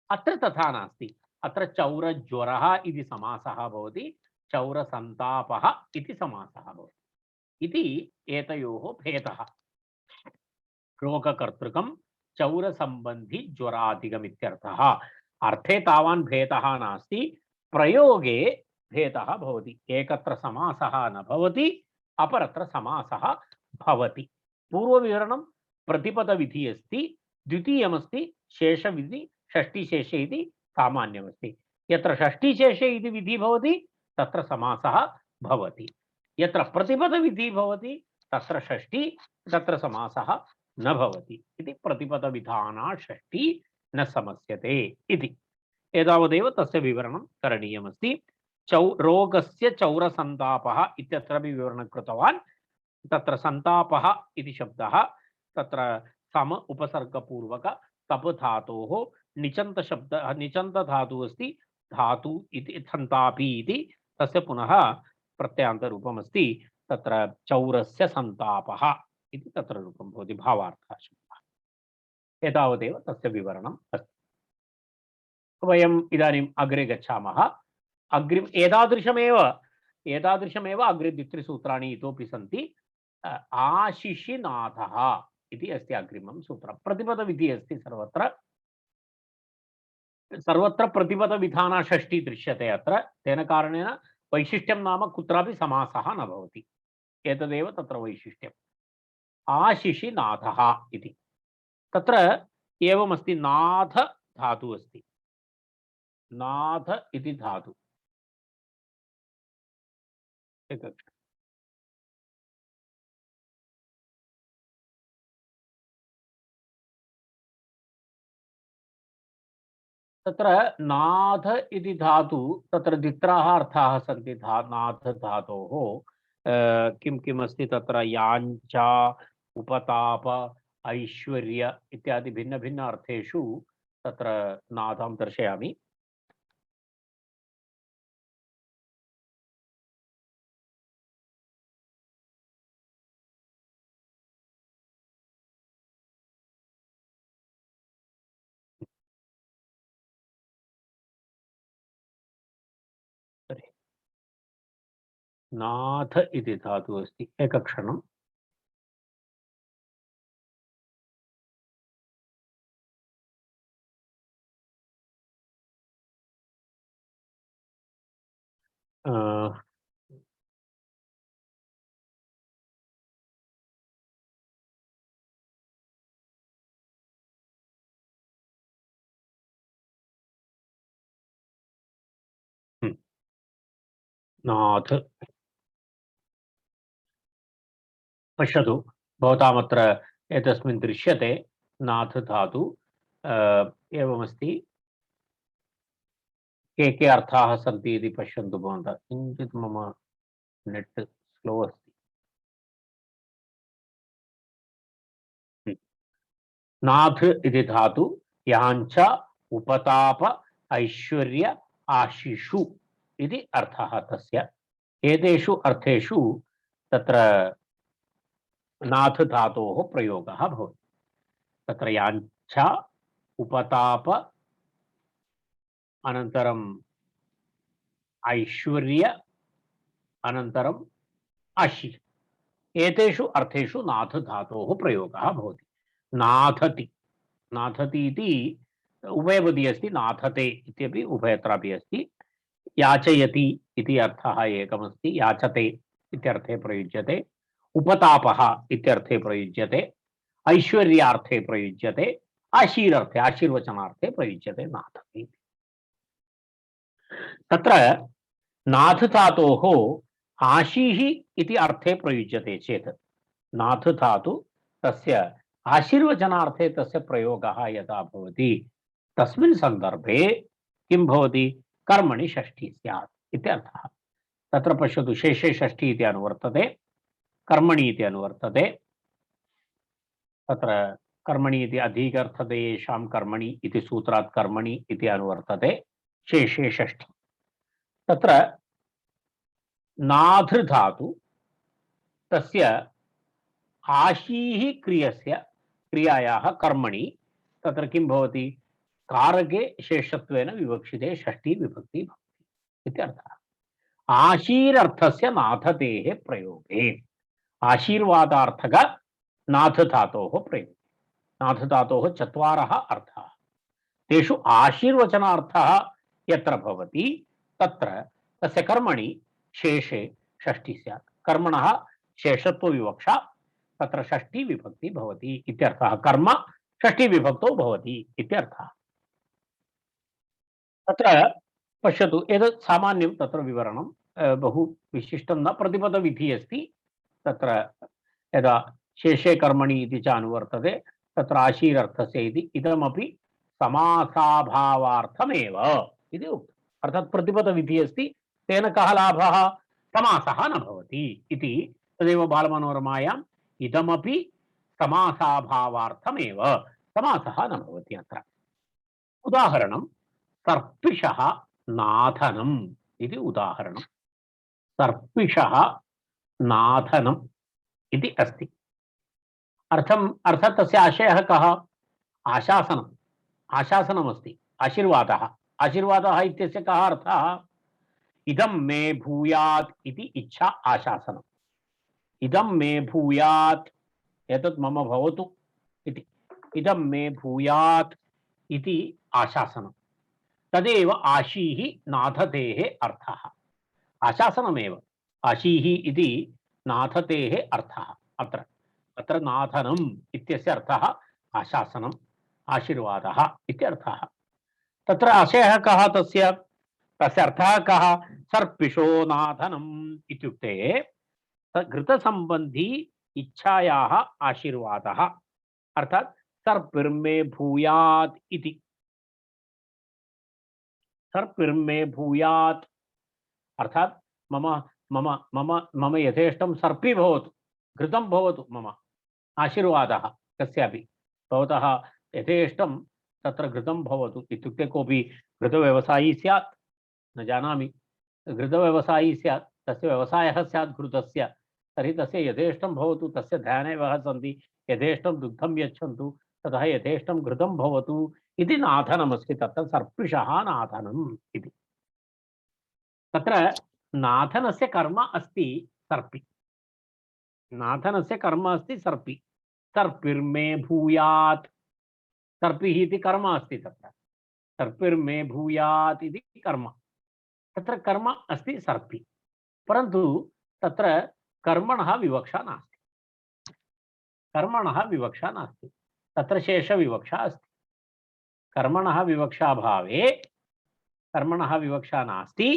अत्र तथा नास्ति। अत्र चौरज्वरः इति समासः भवति, चौरसन्तापः इति समासः भवति इति एतयोः भेदः। रोगकर्तृकं चौरसम्बन्धी ज्वरादिकम् इत्यर्थः। अर्थे तावान् भेदः नास्ति, प्रयोगे भेदः भवति। एकत्र समासः न भवति, अपरत्र समासः भवति। पूर्वविवरणं प्रतिपदविधिः अस्ति, द्वितीयमस्ति शेषविधि षष्ठीशेषे इति सामान्यमस्ति। यत्र षष्ठीशेषे इति विधिः भवति तत्र समासः भवति। यत्र प्रतिपदविधिः भवति तत्र षष्ठी तत्र समासः न भवति इति प्रतिपदविधाना षष्ठी न समस्यते इति। एतावदेव तस्य विवरणं करणीयमस्ति। रोगस्य चौरसन्तापः इत्यत्रापि विवरणं कृतवान्। तत्र सन्तापः इति शब्दः तत्र सम उपसर्गपूर्वक तप् धातोः निचन्त शब्दः निचन्त धातुः अस्ति। धातु इति सन्तापि इति तस्य पुनः प्रत्ययान्तरूपमस्ति। तत्र चौरस्य सन्तापः इति तत्र रूपं भवति, भावार्थः शब्दः। एतावदेव तस्य विवरणम् अस्ति। वयम् इदानीम् अग्रे गच्छामः। एतादृशमेव अग्रे द्वित्रिसूत्राणि इतोपि सन्ति। आशिषिनाथः इति अस्ति अग्रिमं सूत्रं। प्रतिपदविधिः अस्ति सर्वत्र प्रतिपदविधाना षष्ठी दृश्यते अत्र। तेन कारणेन वैशिष्ट्यं नाम कुत्रापि समासः न भवति। एतदेव तत्र वैशिष्ट्यम्। आशिषिनाथः इति तत्र एवमस्ति, नाथ धातुः अस्ति। नाथ इति धातु एकक्षणम्। तत्र नाथ इति धातु तत्र द्वित्राः अर्थाः सन्ति नाथ धातोः किं किम् अस्ति तत्र याञ्चा उपताप ऐश्वर्य इत्यादि भिन्न भिन्न अर्थेषु तत्र नाथं दर्शयामि। नाथ इति धातुः अस्ति एकक्षणम्। नाथ पश्यतु भवतामत्र एतस्मिन् दृश्यते नाथ धातु एवमस्ति। के के अर्थाः सन्ति इति पश्यन्तु भवन्तः। किञ्चित् मम नेट् स्लो अस्ति। नाथ इति धातु याञ्च उपताप ऐश्वर्य आशिषु इति अर्थः तस्य। एतेषु अर्थेषु तत्र नाथ धातोः प्रयोगः भवति। तत्र याञ्च उपताप अनन्तरम् ऐश्वर्य अनन्तरम् आशि एतेषु अर्थेषु नाथ धातोः प्रयोगः भवति। नाथति नाथति इति उभयपदी अस्ति। नाथते इत्यपि उभयत्रापि अस्ति। याचयति इति अर्थः एकमस्ति। याचते इत्यर्थे प्रयुज्यते। उपतापः इत्यर्थे प्रयुज्यते। ऐश्वर्यार्थे प्रयुज्यते। आशीरर्थे आशीर्वचनार्थे प्रयुज्यते नाथति। तत्र नाथ धातोः आशीः इति अर्थे प्रयुज्यते चेत् नाथ धातु तस्य आशीर्वचनार्थे तस्य प्रयोगः यदा भवति तस्मिन् सन्दर्भे किं भवति कर्मणि षष्ठी स्यात् इत्यर्थः। तत्र पश्यतु शेषे षष्ठी इति अनुवर्तते कर्मणि इति अनुवर्तते। तत्र कर्मणि इति अधिकर्थते येषां कर्मणि इति सूत्रात् कर्मणि इति अनुवर्तते शेषे षष्ठी। तत्र नाथ धातु तस्य आशीः क्रियायाः कर्मणि तत्र किं भवति कारके शेषत्वेन विवक्षिते षष्ठी विभक्ति भवति इत्यर्थः। आशीरर्थस्य नाथतेः प्रयोगे आशीर्वादार्थक नाथ धातोः प्रयोगे नाथ धातोः चत्वारः अर्थाः। तेषु आशीर्वचनार्थः यत्र भवति तत्र तस्य कर्मणि शेषे षष्ठी स्यात्। कर्मणः शेषत्वविवक्षा तत्र षष्ठी विभक्ति भवति इत्यर्थः। कर्म षष्ठी विभक्तौ भवति इत्यर्थः। तत्र पश्यतु एतत् सामान्यं तत्र विवरणं बहु विशिष्टं न। प्रतिपदविधिः अस्ति तत्र यदा शेषे कर्मणि इति च अनुवर्तते तत्र आशीरर्थस्य इति इदमपि समासाभावार्थमेव इति उक्तम्। अर्थात् प्रतिपदविधिः अस्ति तेन कः लाभः समासः न भवति इति। तदेव बालमनोरमायाम् इदमपि समासाभावार्थमेव समासः न भवति। अत्र उदाहरणं सर्पिषः नाथनम् इति उदाहरणं। सर्पिषः नाथनम् इति अस्ति। अर्थात् तस्य आशयः कः आशासनम् आशासनमस्ति आशीर्वादः। आशीर्वादः इत्यस्य कः अर्थः इदं मे भूयात् इति इच्छा आशासनम्। इदं मे भूयात् एतत् मम भवतु इति इदं मे भूयात् इति आशासनं। तदेव आशीः नाथतेः अर्थः। आशासनमेव आशीः इति नाथतेः अर्थः। अत्र नाथनम् इत्यस्य अर्थः आशासनम् आशीर्वादः इत्यर्थः। तत्र आशयः कः तस्य तस्य अर्थः कः सर्पिषो नाथनम् इत्युक्ते घृतसम्बन्धी इच्छायाः आशीर्वादः अर्थात सर्पिर्मे भूयात् इति सर्पिर्मे भूयात् अर्थात मम मम मम मम यथेष्टं सर्पी भवतु घृतं भवतु मम आशीर्वादः कस्यापि भवतः यथेष्टं तत्र घृतं भवतु इत्युक्ते कोऽपि घृतव्यवसायी स्यात् न जानामि घृतव्यवसायी स्यात् तस्य व्यवसायः स्यात् घृतस्य तर्हि तस्य यथेष्टं भवतु तस्य धान्याः सन्ति यथेष्टं दुग्धं यच्छन्तु ततः यथेष्टं घृतं भवतु इति नाथनमस्ति तत्र सर्पिषः नाथनम् इति तत्र नाथनस्य कर्म अस्ति सर्पि नाथनस्य कर्म अस्ति सर्पि सर्पिर्मे भूयात् सर्पिः इति कर्म अस्ति तत्र सर्पिर्मे भूयात् इति कर्म तत्र कर्म अस्ति सर्पि परन्तु तत्र कर्मणः विवक्षा नास्ति कर्मणः विवक्षा नास्ति तत्र शेषविवक्षा अस्ति कर्मणः विवक्षाभावे कर्मणः विवक्षा नास्ति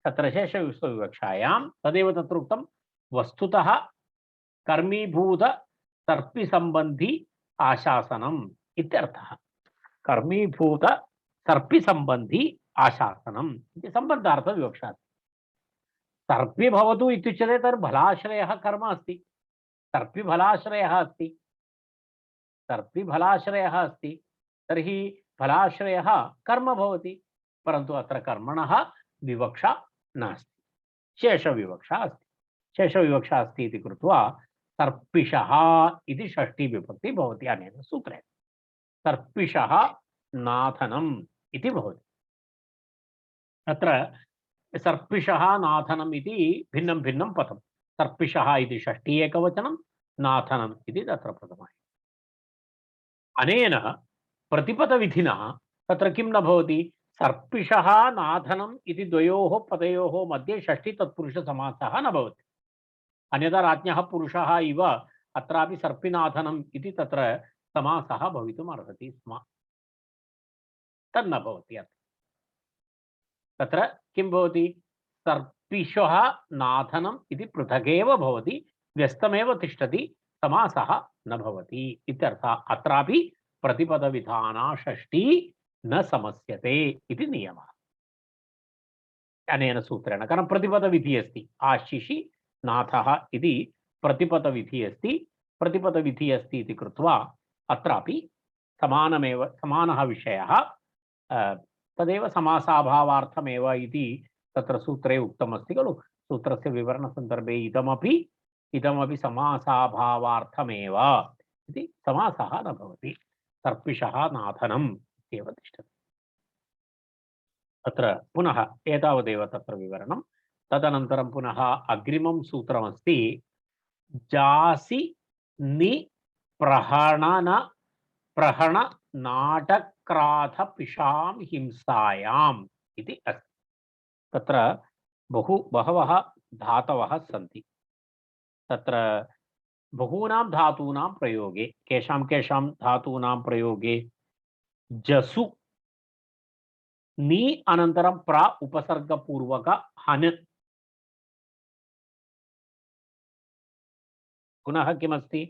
तत्र शेषविवक्षायां तदेव तत्र उक्तं वस्तुतः कर्मीभूत सर्पि संबंधी आशासनम् इत्यर्थः कर्मीभूत सर्पि संबंधी आशासनम् इति सम्बन्धार्थ विवक्षा सर्पि भवतु इत्युच्यते तर्हि फलाश्रयः कर्म अस्ति सर्पि फलाश्रयः अस्ति सर्पि फलाश्रयः अस्ति तर्हि फलाश्रयः कर्म भवति परन्तु अत्र कर्मणः विवक्षा नास्ति शेषविवक्षा अस्ति शेषविवक्षा अस्ति इति कृत्वा सर्पिषः इति षष्ठी विभक्ति भवति अनेन सूत्रेण सर्पिषः नाथनम् इति भवति अत्र सर्पिषः नाथनम् इति भिन्नं भिन्नं पदं सर्पिषः इति षष्ठी एकवचनं नाथनम् इति तत्र प्रथमः अनेन प्रतिपदविधिना तत्र किं न भवति सर्पिषः नाथनम् इति द्वयोः पदयोः मध्ये षष्ठी तत्पुरुषसमासः न भवति अन्यथा राज्ञः पुरुषः इव अत्रापि सर्पिनाथनम् इति तत्र समासः भवितुम् अर्हति स्म तन्न भवति तत्र किं भवति सर्पिषः नाथनम् इति पृथगेव भवति व्यस्तमेव तिष्ठति समासः न भवति इत्यर्थः अत्रापि प्रतिपदविधाना षष्ठी न समस्यते इति नियमः अनेन सूत्रेण कारण प्रतिपदविधिः अस्ति आशिषि नाथः इति प्रतिपदविधिः अस्ति प्रतिपदविधिः अस्ति इति कृत्वा अत्रापि समानमेव समानः विषयः तदेव समासाभावार्थमेव इति तत्र सूत्रे उक्तमस्ति खलु सूत्रस्य विवरणसन्दर्भे इदमपि समासाभावार्थमेव इति समासः न भवति सर्पिषः नाथनम् इत्येव तिष्ठति अत्र पुनः एतावदेव तत्र विवरणं तदनन्तरं पुनः अग्रिमं सूत्रमस्ति जासि नि प्रहण नाटक्राथ पिशां हिंसायाम् इति अस्ति तत्र बहवः धातवः सन्ति तत्र बहूनां धातूनां प्रयोगे केषां धातूनां प्रयोगे जसु नी अनन्तरं प्र उपसर्गपूर्वक हन् पुनः किमस्ति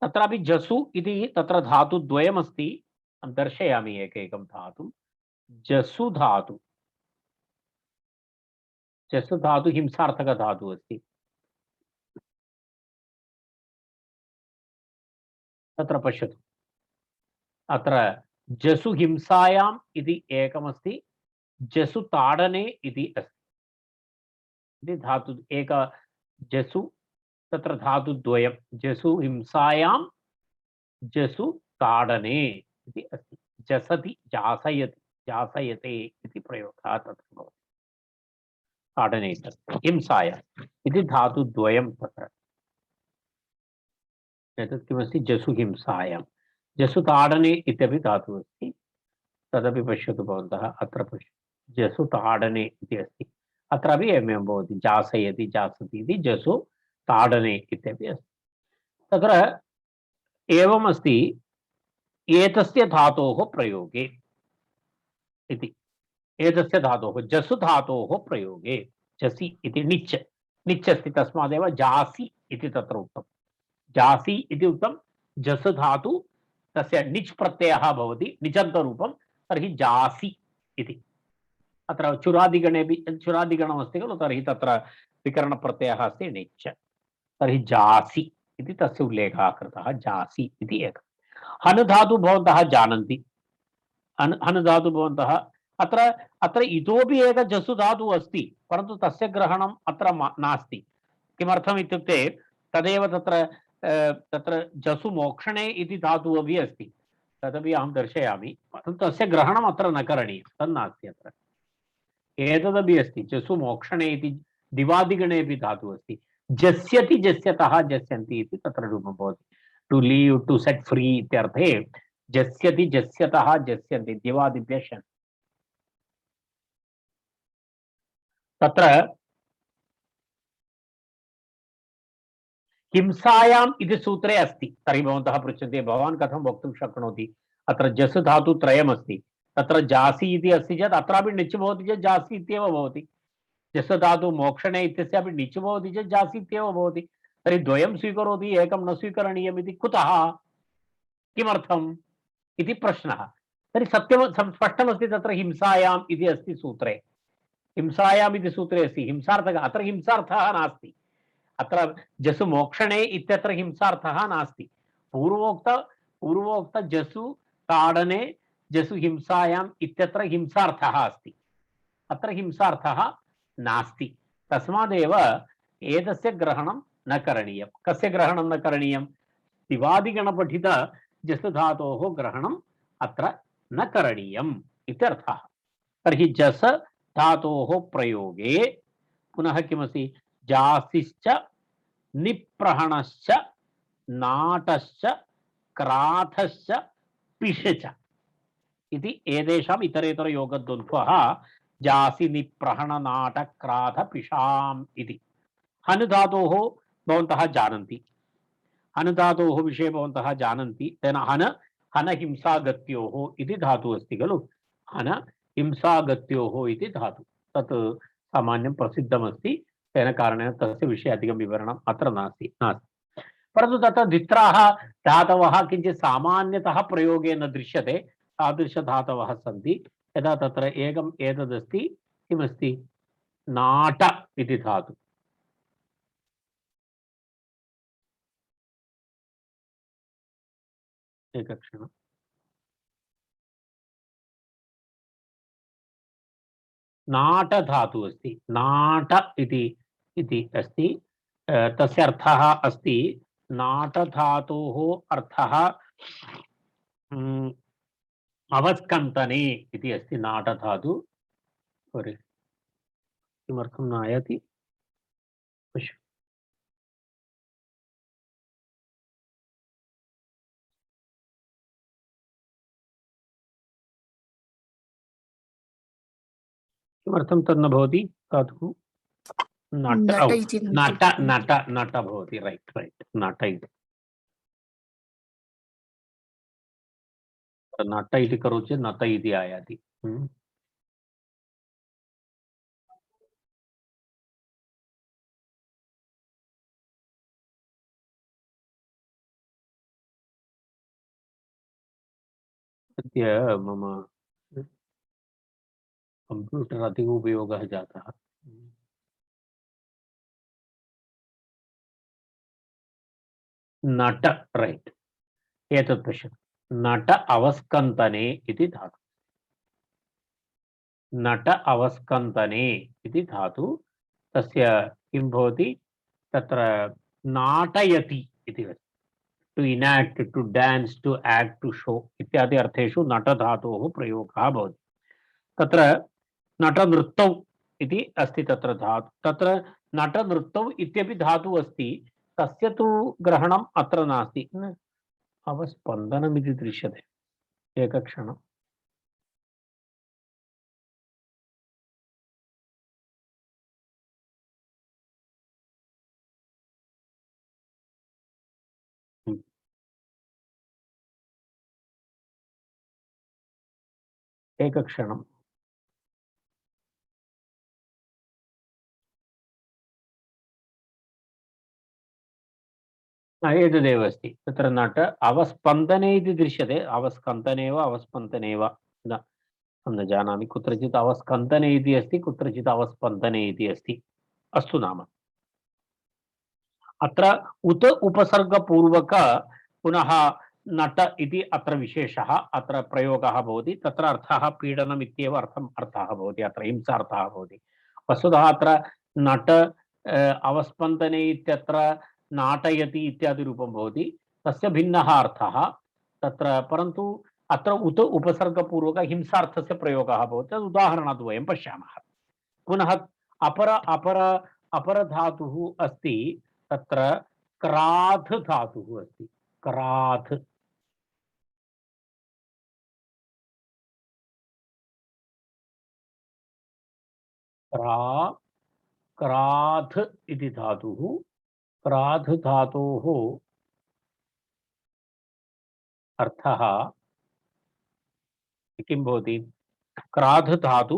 तत्रापि जसु इति तत्र धातुद्वयमस्ति दर्शयामि एकैकं धातुं जसु धातु हिंसार्थक धातु अस्ति तत्र पश्यतु अत्र जसु हिंसायाम् इति एकमस्ति जसु ताडने इति अस्ति धातु एक जसु तत्र धातुद्वयं जसु हिंसायां जसु ताडने इति अस्ति जसति जासयति जासयते इति प्रयोगः तत्र भवति ताडने हिंसायाम् इति धातुद्वयं तत्र एतत् किमस्ति जसु हिंसायां जसु ताडने इत्यपि धातुः अस्ति तदपि पश्यतु भवन्तः अत्र पश्यतु जसु ताडने इति अस्ति अत्रापि एवमेव भवति जासयति जासति इति जसु ताडने इत्यपि अस्ति तत्र एवमस्ति एतस्य धातोः प्रयोगे इति एतस्य धातोः जसु धातोः प्रयोगे जसि इति निच् निच् अस्ति तस्मादेव जासि इति तत्र उक्तं जासि इति उक्तं जसु धातु तस्य निच् प्रत्ययः भवति निचन्तरूपं तर्हि जासि इति अत्र चुरादिगणेपि चुरादिगणमस्ति खलु तर्हि तत्र विकरणप्रत्ययः अस्ति निच् तर्हि जासि इति तस्य उल्लेखः कृतः जासि इति एकः हन् धातु भवन्तः जानन्ति हन् धातु भवन्तः अत्र अत्र इतोपि एकः जसु धातुः अस्ति परन्तु तस्य ग्रहणम् अत्र नास्ति किमर्थम् इत्युक्ते तदेव तत्र तत्र जसु मोक्षणे इति धातुः अपि अस्ति तदपि अहं दर्शयामि परन्तु तस्य ग्रहणम् अत्र न करणीयं तन्नास्ति अत्र एतदपि अस्ति जसु मोक्षणे इति दिवादिगणे अपि धातुः अस्ति जस्यति जस्यतः जस्यन्ति इति तत्र रूपं भवति to leave to set free इत्यर्थे जस्यति जस्यतः जस्यन्ति दिवादिभ्यः शन् तत्र हिंसायाम् इति सूत्रे अस्ति तर्हि भवन्तः पृच्छन्ति भवान् कथं वक्तुं शक्नोति अत्र जस् धातु त्रयमस्ति तत्र जासि इति अस्ति चेत् अत्रापि निच् भवति चेत् जासि इत्येव भवति जस् धातु मोक्षणे इत्यस्यापि निच् भवति चेत् जासि इत्येव भवति तर्हि द्वयं स्वीकरोति एकं न स्वीकरणीयम् इति कुतः किमर्थम् इति प्रश्नः तर्हि सत्यं स्पष्टमस्ति तत्र हिंसायाम् इति अस्ति सूत्रे हिंसायाम् इति सूत्रे अस्ति हिंसार्थकः अत्र हिंसार्थः नास्ति अत्र जसु मोक्षणे इत्यत्र हिंसार्थः नास्ति पूर्वोक्त जसु ताडने जसु हिंसायाम् इत्यत्र हिंसार्थः अस्ति अत्र हिंसार्थः नास्ति तस्मादेव एतस्य ग्रहणं न करणीयं कस्य ग्रहणं न करणीयं दिवादिगणपठित जस् धातोः ग्रहणम् अत्र न करणीयम् इत्यर्थः तर्हि जस् धातोः प्रयोगे पुनः किमस्ति जासिश्च निप्रहणश्च नाटश्च क्राथश्च पिशच इति एतेषाम् इतरेतर योगद्वन्द्वः जासि निप्रहण नाट क्राथ पिशाम् इति हन् धातोः भवन्तः जानन्ति हन् धातोः विषये भवन्तः जानन्ति तेन हन् हन हिंसागत्योः इति धातुः अस्ति खलु हन हिंसागत्योः इति धातु तत् सामान्यं प्रसिद्धमस्ति तेन कारणेन तस्य विषये अधिकं विवरणम् अत्र नास्ति परन्तु तत्र द्वित्राः धातवः किञ्चित् सामान्यतः प्रयोगे न दृश्यते तादृशधातवः सन्ति यदा तत्र एकम् एतदस्ति किमस्ति नाट इति धातु एकक्षणम् नाट धातु अस्ति नाट इति अस्ति तस्य अर्थः अस्ति नाट धातोः अर्थः अवस्कन्तने इति अस्ति नाट धातु किमर्थं न आयाति किमर्थं तन्न भवति धातुः नट नट नट नट भवति रैट् रैट् नट इति नट इति करोति चेत् नट इति आयाति अद्य मम कंप्यूटर अधिक उपयोगः जातः नट रैट् एतत् पश्यतु नट अवस्कन्तने इति धातु नट अवस्कन्तने इति धातु तस्य किं भवति तत्र नाटयति इति अस्ति to enact to dance to act to show इत्यादि अर्थेषु नट धातोः प्रयोगः भवति तत्र नटनृत्यौ इति अस्ति तत्र धातु तत्र नटनृत्यौ इत्यपि धातुः अस्ति तस्य तु ग्रहणम् अत्र नास्ति अवस्पन्दनम् इति दृश्यते एकक्षणम् एकक्षणम् एतदेव अस्ति तत्र नट अवस्पन्दने इति दृश्यते अवस्कन्दने वा अवस्पन्दने वा न जानामि कुत्रचित् अवस्कन्दने इति अस्ति कुत्रचित् अवस्पन्दने इति अस्ति अस्तु नाम अत्र उत उपसर्गपूर्वक पुनः नट इति अत्र विशेषः अत्र प्रयोगः भवति तत्र अर्थः पीडनम् इत्येव अर्थः भवति अत्र हिंसार्थः भवति वस्तुतः अत्र नट अवस्पन्दने इत्यत्र नाटयति इत्यादि रूपं भवति तस्य भिन्नः अर्थः तत्र परन्तु अत्र उत उपसर्गपूर्वक हिंसार्थस्य प्रयोगः भवति तद् उदाहरणात् वयं पश्यामः पुनः अपर धातुः अस्ति तत्र क्राध धातुः अस्ति क्राध क्राध इति धातुः क्राध धातोः अर्थः किं भवति क्राध धातु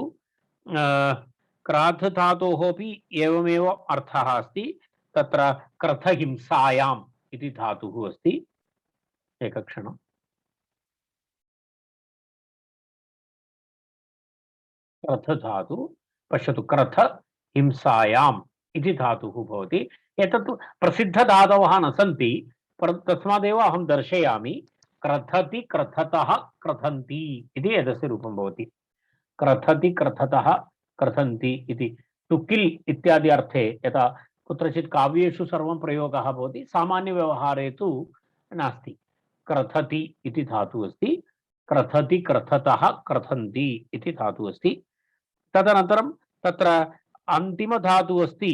क्राध धातोः अपि एवमेव अर्थः अस्ति तत्र क्रथहिंसायाम् इति धातुः अस्ति एकक्षणम् क्रथ धातु पश्यतु क्रथ हिंसायाम् इति धातुः भवति एतत् प्रसिद्धधातवः न सन्ति परन्तु तस्मादेव अहं दर्शयामि क्रथति क्रथतः क्रथन्ति इति एतस्य रूपं भवति क्रथति क्रथतः क्रथन्ति इति टु किल् इत्यादि अर्थे यथा कुत्रचित् काव्येषु सर्वं प्रयोगः भवति सामान्यव्यवहारे तु नास्ति क्रथति इति धातुः अस्ति क्रथति क्रथतः क्रथन्ति इति धातुः अस्ति तदनन्तरं तत्र अन्तिमधातुः अस्ति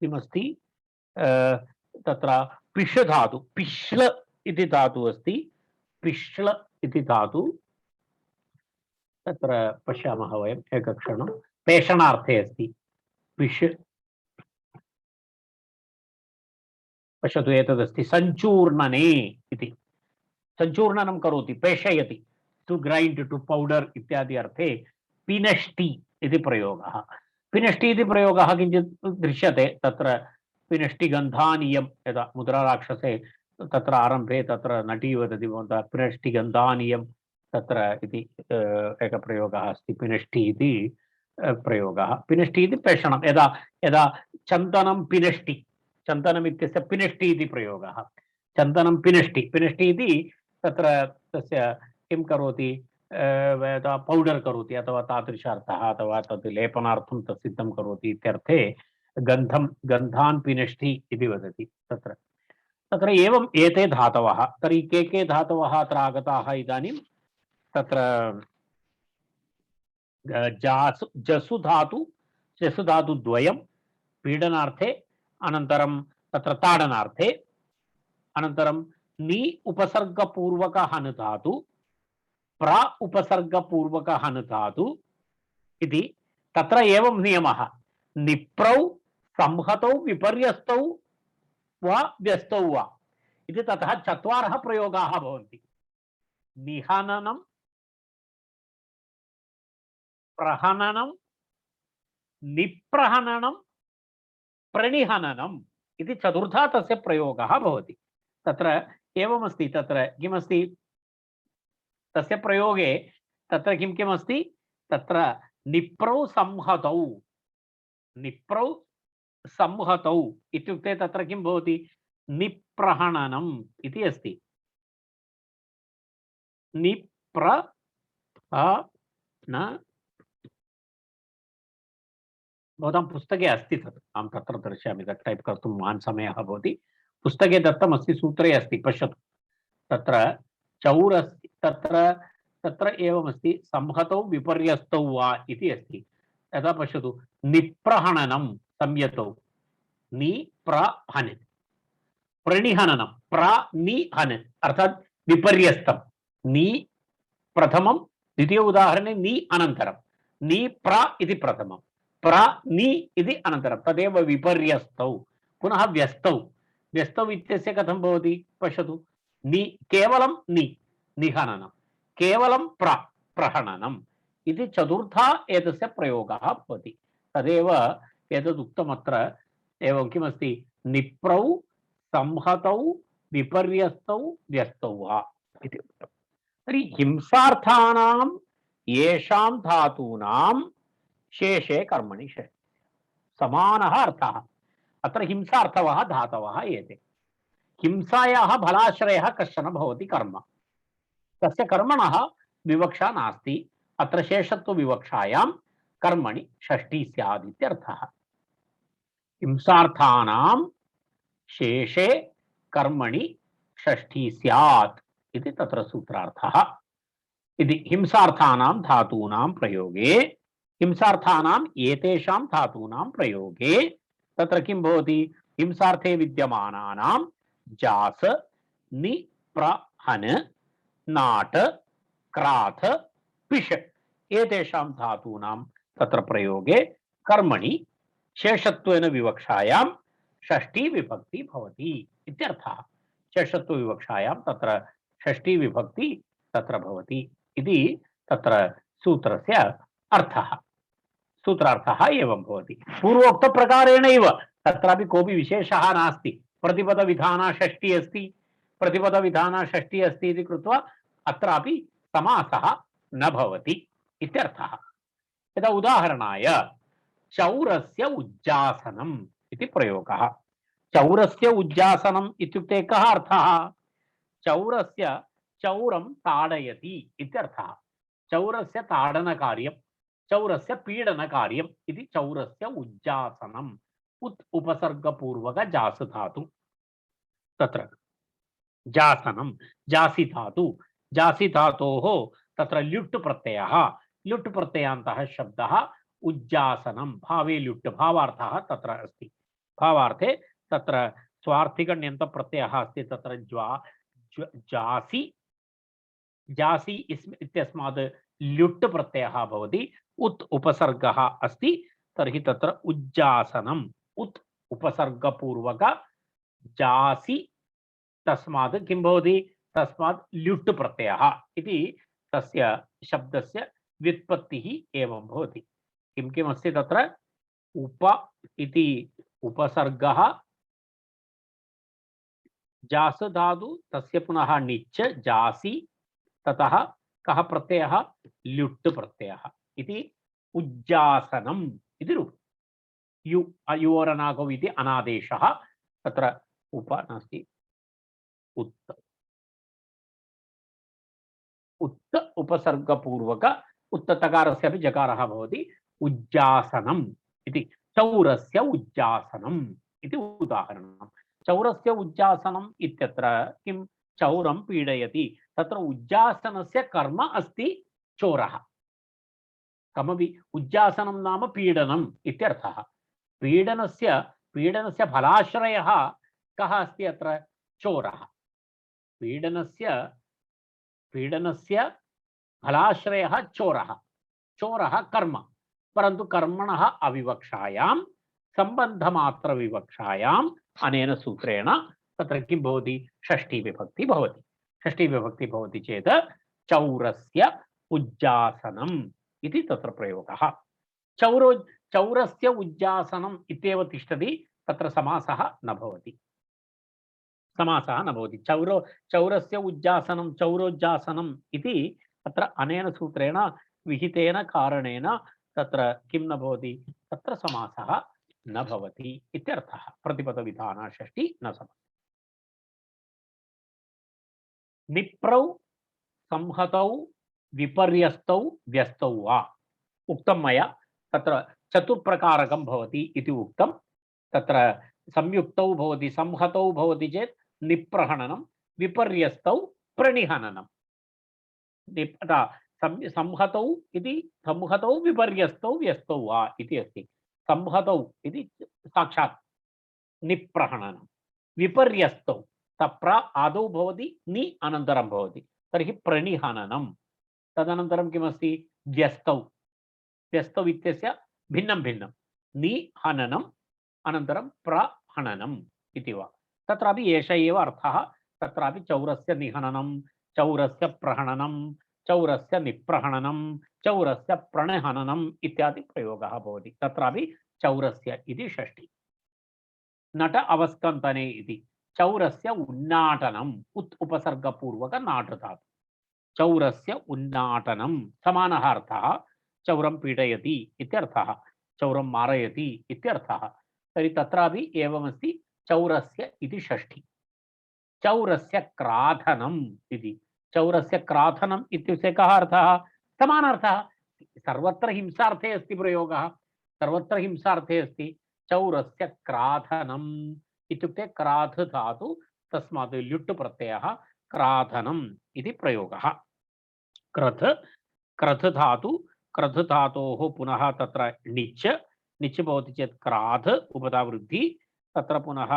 किमस्ति तत्र पिष धातु पिश्ल इति धातुः अस्ति पिश्ल इति धातु तत्र पश्यामः वयम् एकक्षणं पेषणार्थे अस्ति पिष पश्यतु एतदस्ति सञ्चूर्णने इति सञ्चूर्णनं करोति पेषयति टु ग्रैण्ड् टु पौडर् इत्यादि अर्थे पिनष्टि इति प्रयोगः पिनष्टि इति प्रयोगः किञ्चित् दृश्यते तत्र पिनष्टिगन्धानीयं यदा मुद्राराक्षसे तत्र आरम्भे तत्र नटी वदति भवन्तः पिनष्टिगन्धानीयं तत्र इति एकः प्रयोगः अस्ति पिनष्टि इति प्रयोगः पिनष्टि इति पेषणं यदा यदा चन्दनं पिनष्टि चन्दनम् इत्यस्य पिनष्टि इति प्रयोगः चन्दनं पिनष्टि पिनष्टि इति तत्र तस्य किं करोति पौडर् करोति अथवा तादृशार्थः अथवा तद् लेपनार्थं तत् सिद्धं करोति इत्यर्थे गन्धान् पिनष्टि इति वदति तत्र तत्र एवम् एते धातवः तर्हि के धातवः अत्र आगताः इदानीं तत्र जसु धातु द्वयं पीडनार्थे अनन्तरं तत्र ताडनार्थे अनन्तरं नि उपसर्गपूर्वक हन् धातु प्र उपसर्गपूर्वक हन् धातु इति तत्र एवं नियमः निप्रौ संहतौ विपर्यस्तौ वा व्यस्तौ वा इति ततः चत्वारः प्रयोगाः भवन्ति निहननं प्रहननं निप्रहननं प्रणिहननम् इति चतुर्था तस्य प्रयोगः भवति तत्र एवमस्ति तत्र किमस्ति तस्य प्रयोगे तत्र किं किमस्ति तत्र निप्रौ संहतौ इत्युक्ते तत्र किं भवति निप्रहणनम् इति अस्ति भवतां पुस्तके अस्ति तत् अहं तत्र दर्शयामि तत् टैप् कर्तुं महान् समयः भवति पुस्तके दत्तमस्ति सूत्रे अस्ति पश्यतु तत्र चौर् अस्ति तत्र एवमस्ति संहतौ विपर्यस्तौ वा इति अस्ति यदा पश्यतु निप्रहणनं संयतौ निप्रहन् प्रणिहननं प्रनिहन् अर्थात् विपर्यस्तं नि प्रथमं द्वितीय उदाहरणे नि अनन्तरं नि प्र इति प्रथमं प्र नि इति अनन्तरं तदेव विपर्यस्तौ पुनः व्यस्तौ इत्यस्य कथं भवति पश्यतु नि केवलं निहननं केवलं प्रहननम् इति चतुर्था एतस्य प्रयोगः भवति तदेव एतदुक्तमत्र एवं किमस्ति निप्रौ संहतौ विपर्यस्तौ व्यस्तौ वा इति उक्तम्। तर्हि हिंसार्थानां येषां धातूनां शेषे कर्मणि षष्ठी समानः अर्थः। अत्र हिंसार्थवः धातवः एते। हिंसायाः फलाश्रयः कश्चन भवति कर्म, तस्य कर्मणः विवक्षा नास्ति। अत्र शेषत्व विवक्षायां कर्मणि षष्ठी स्यात् इत्यर्थः। हिंसार्थानां शेषे कर्मणि षष्ठी स्यात् इति तत्र सूत्रार्थः। इति हिंसार्थानां धातूनां प्रयोगे, हिंसार्थानां एतेषां धातूनां प्रयोगे तत्र किं भवति? हिंसार्थे विद्यमानानां जास नि प्र हन नाट क्राथ पिश एतेषां धातूनां तत्र प्रयोगे कर्मणि शेषत्वेन विवक्षायां षष्ठी विभक्ति भवति इत्यर्थः। शेषत्व विवक्षायां तत्र षष्ठी विभक्ति तत्र भवति इति तत्र सूत्रस्य अर्थः। सूत्रार्थः एवं भवति। पूर्वोक्त प्रकारेणैव तत्रापि कोऽपि विशेषः नास्ति। प्रतिपदविधाना षष्ठी अस्ति, प्रतिपदविधाना षष्ठी अस्ति इति कृत्वा अत्रापि समासः न भवति इत्यर्थः। यदा उदाहरणाय चौरस्य उज्जासनम् इति प्रयोगः। चौरस्य उज्जासनम् इत्युक्ते कः अर्थः? चौरस्य चौरं ताडयति इत्यर्थः। चौरस्य ताडनकार्यं, चौरस्य पीडनकार्यम् इति चौरस्य उज्जासनम्। उत् उपसर्गपूर्वक जास धातु तत्र जासनं जासि धातु, जासि धातोः तत्र ल्युट् प्रत्ययः, ल्युट् प्रत्ययान्तः शब्दः उज्जासनं भावे ल्युट् भावार्थः तत्र अस्ति। भावार्थे तत्र स्वार्थिकण्यन्त प्रत्ययः अस्ति तत्र जासि जासि इत्यस्मात् ल्युट् प्रत्ययः भवति। उत् उपसर्गः अस्ति तर्हि तत्र उज्जासनम् उत् उपसर्गपूर्वक जासि तस्मात् किं भवति? तस्मात् ल्युट् प्रत्ययः इति तस्य शब्दस्य व्युत्पत्तिः एवं भवति। किं किम् अस्ति तत्र? उप इति उपसर्गः, जास धातु तस्य पुनः निच् जासि, ततः कः प्रत्ययः? ल्युट् प्रत्ययः इति उज्जासनम् इति रूपम्। यु अयोरनागौ इति अनादेशः तत्र उप नास्ति उत्त उत्त उपसर्गपूर्वक उत्ततकारस्य अपि जकारः भवति। उज्जासनम् इति चौरस्य उज्जासनम् इति उदाहरणम्। चौरस्य उज्जासनम् इत्यत्र किं? चौरं पीडयति। तत्र उज्जासनस्य कर्म अस्ति चोरः। कमपि उज्जासनं नाम पीडनम् इत्यर्थः। पीडनस्य फलाश्रयः कः अस्ति? अत्र चोरः। पीडनस्य फलाश्रयः चोरः। चोरः कर्म, परन्तु कर्मणः अविवक्षायां संबंधमात्र विवक्षायाम् अनेन सूत्रेण तत्र किं भवति? षष्ठी विभक्ति भवति। षष्ठी विभक्ति भवति चेत् चौरस्य उज्जासनम् इति तत्र प्रयोगः। चौरस्य उज्जासनम् इत्येव तिष्ठति, तत्र समासः न भवति। समासः न भवति। चौरस्य उज्जासनं चौरोज्जासनम् इति अत्र अनेन सूत्रेण विहितेन कारणेन तत्र किं न भवति? तत्र समासः न भवति इत्यर्थः। प्रतिपदविधाना षष्ठी न समासः। निप्रौ संहतौ विपर्यस्तौ व्यस्तौ वा उक्तं मया। तत्र चतुर्प्रकारकं भवति इति उक्तं। तत्र संयुक्तौ भवति, संहतौ भवति चेत् निप्रहणनं, विपर्यस्तौ प्रणिहननं। संहतौ इति संहतौ विपर्यस्तौ व्यस्तौ वा इति अस्ति। संहतौ इति साक्षात् निप्रहणनं, विपर्यस्तौ तप्र आदौ भवति, नि अनन्तरं भवति, तर्हि प्रणिहननं। तदनन्तरं किमस्ति? व्यस्तौ। व्यस्तौ इत्यस्य भिन्नं भिन्नं, निहननम् अनन्तरं प्रहननम् इति वा। तत्रापि एष एव अर्थः। तत्रापि चौरस्य निहननं, चौरस्य प्रहणनं, चौरस्य निप्रहणनं, चौरस्य प्रणहननम् इत्यादि प्रयोगः भवति। तत्रापि चौरस्य इति षष्ठी। नट अवस्कन्तने इति चौरस्य उन्नाटनम् उत् उपसर्गपूर्वक नाट धातु चौरस्य उन्नाटनं समानः अर्थः चौरं पीडयति इत्यर्थः चौरं मारयति इत्यर्थः तर्हि तत्रापि एवमस्ति चौरस्य इति षष्ठी चौरस्य क्राधनम् इति चौरस्य क्राधनम् इत्युक्ते कः अर्थः समानार्थः सर्वत्र हिंसार्थे अस्ति प्रयोगः सर्वत्र हिंसार्थे अस्ति चौरस्य क्राधनम् इत्युक्ते क्राध धातु तस्मात् ल्युट् प्रत्ययः क्राधनम् इति प्रयोगः क्रथ क्रथ धातोः पुनः तत्र णिच् णिच् भवति चेत् क्राध उपधावृद्धि तत्र पुनः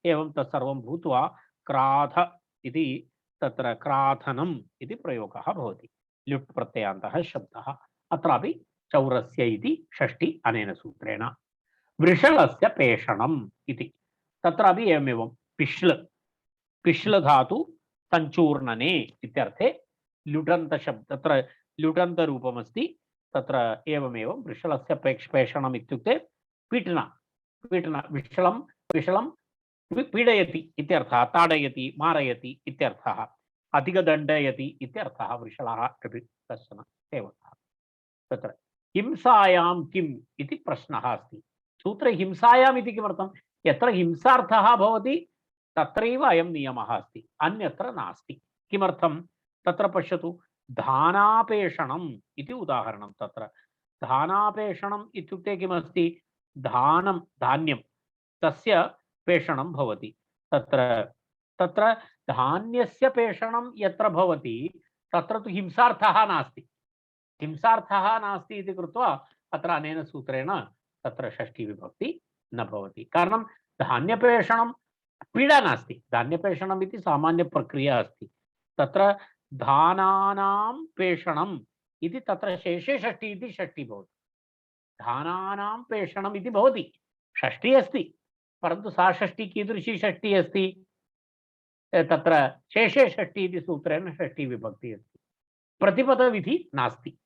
एवं तत्सर्वं भूत्वा क्राध इति तत्र क्राधनम् इति प्रयोगः भवति ल्युट् प्रत्ययान्तः शब्दः अत्रापि चौरस्य इति षष्ठी अनेन सूत्रेण वृषलस्य पेषणम् इति तत्रापि एवमेवं पिश्ल धातु संचूर्णने इत्यर्थे ल्युटन्त शब्द तत्र ल्युटन्त रूपमस्ति तत्र एवमेवं वृषलस्य पेषणम् इत्युक्ते पीडन पीडन विषलं विषलं पीडयति इत्यर्थः ताडयति मारयति इत्यर्थः अधिकदण्डयति इत्यर्थः वृषलः इति कश्चन सेवकः तत्र हिंसायां किम् इति प्रश्नः अस्ति सूत्रे हिंसायाम् इति किमर्थं यत्र हिंसार्थः भवति तत्रैव अयं नियमः अस्ति अन्यत्र नास्ति किमर्थं तत्र पश्यतु धानापेषणम् इति उदाहरणं तत्र धानापेषणम् इत्युक्ते किमस्ति धानं धान्यं तस्य पेषणं भवति तत्र तत्र धान्यस्य पेषणं यत्र भवति तत्र तु हिंसार्थः नास्ति हिंसार्थः नास्ति इति कृत्वा अत्र अनेन सूत्रेण तत्र षष्ठी विभक्ति न भवति कारणं धान्यपेषणं पीडा नास्ति धान्यपेषणम् इति सामान्य प्रक्रिया अस्ति तत्र धानानां पेषणम् इति तत्र शेषे षष्ठी इति षष्ठी भवति धानानां पेषणम् इति भवति षष्ठी अस्ति परन्तु सा षष्ठी कीदृशी षष्ठी अस्ति तत्र शेषे षष्ठी इति सूत्रेण षष्ठी विभक्ति अस्ति प्रतिपदविधि नास्ति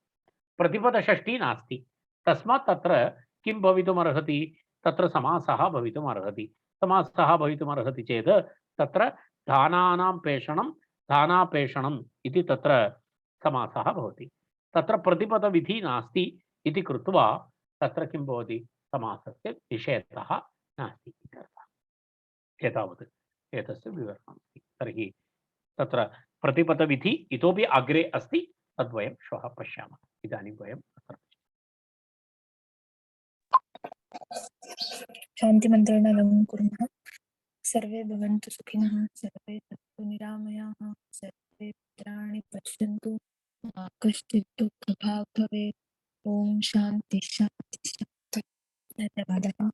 प्रतिपदषष्ठी नास्ति तस्मात् तत्र किं भवितुमर्हति तत्र समासः भवितुमर्हति समासः भवितुमर्हति चेत् तत्र धानानां पेषणं धानापेषणम् इति तत्र समासः भवति तत्र प्रतिपदविधि नास्ति इति कृत्वा तत्र किं भवति समासस्य निषेधः नास्ति इत्यर्थः एतावत् एतस्य विवरणमस्ति तर्हि तत्र प्रतिपदविधि इतोपि अग्रे अस्ति तद्वयं श्वः पश्यामः इदानीं वयम् अत्र शान्तिमन्त्रेण कुर्मः सर्वे भवन्तु सुखिनः सर्वे सन्तु निरामयाः सर्वे भद्राणि पश्यन्तु मा कश्चित् दुःखभाग् भवेत् ॐ शान्ति शान्ति शान्ति धन्यवादः।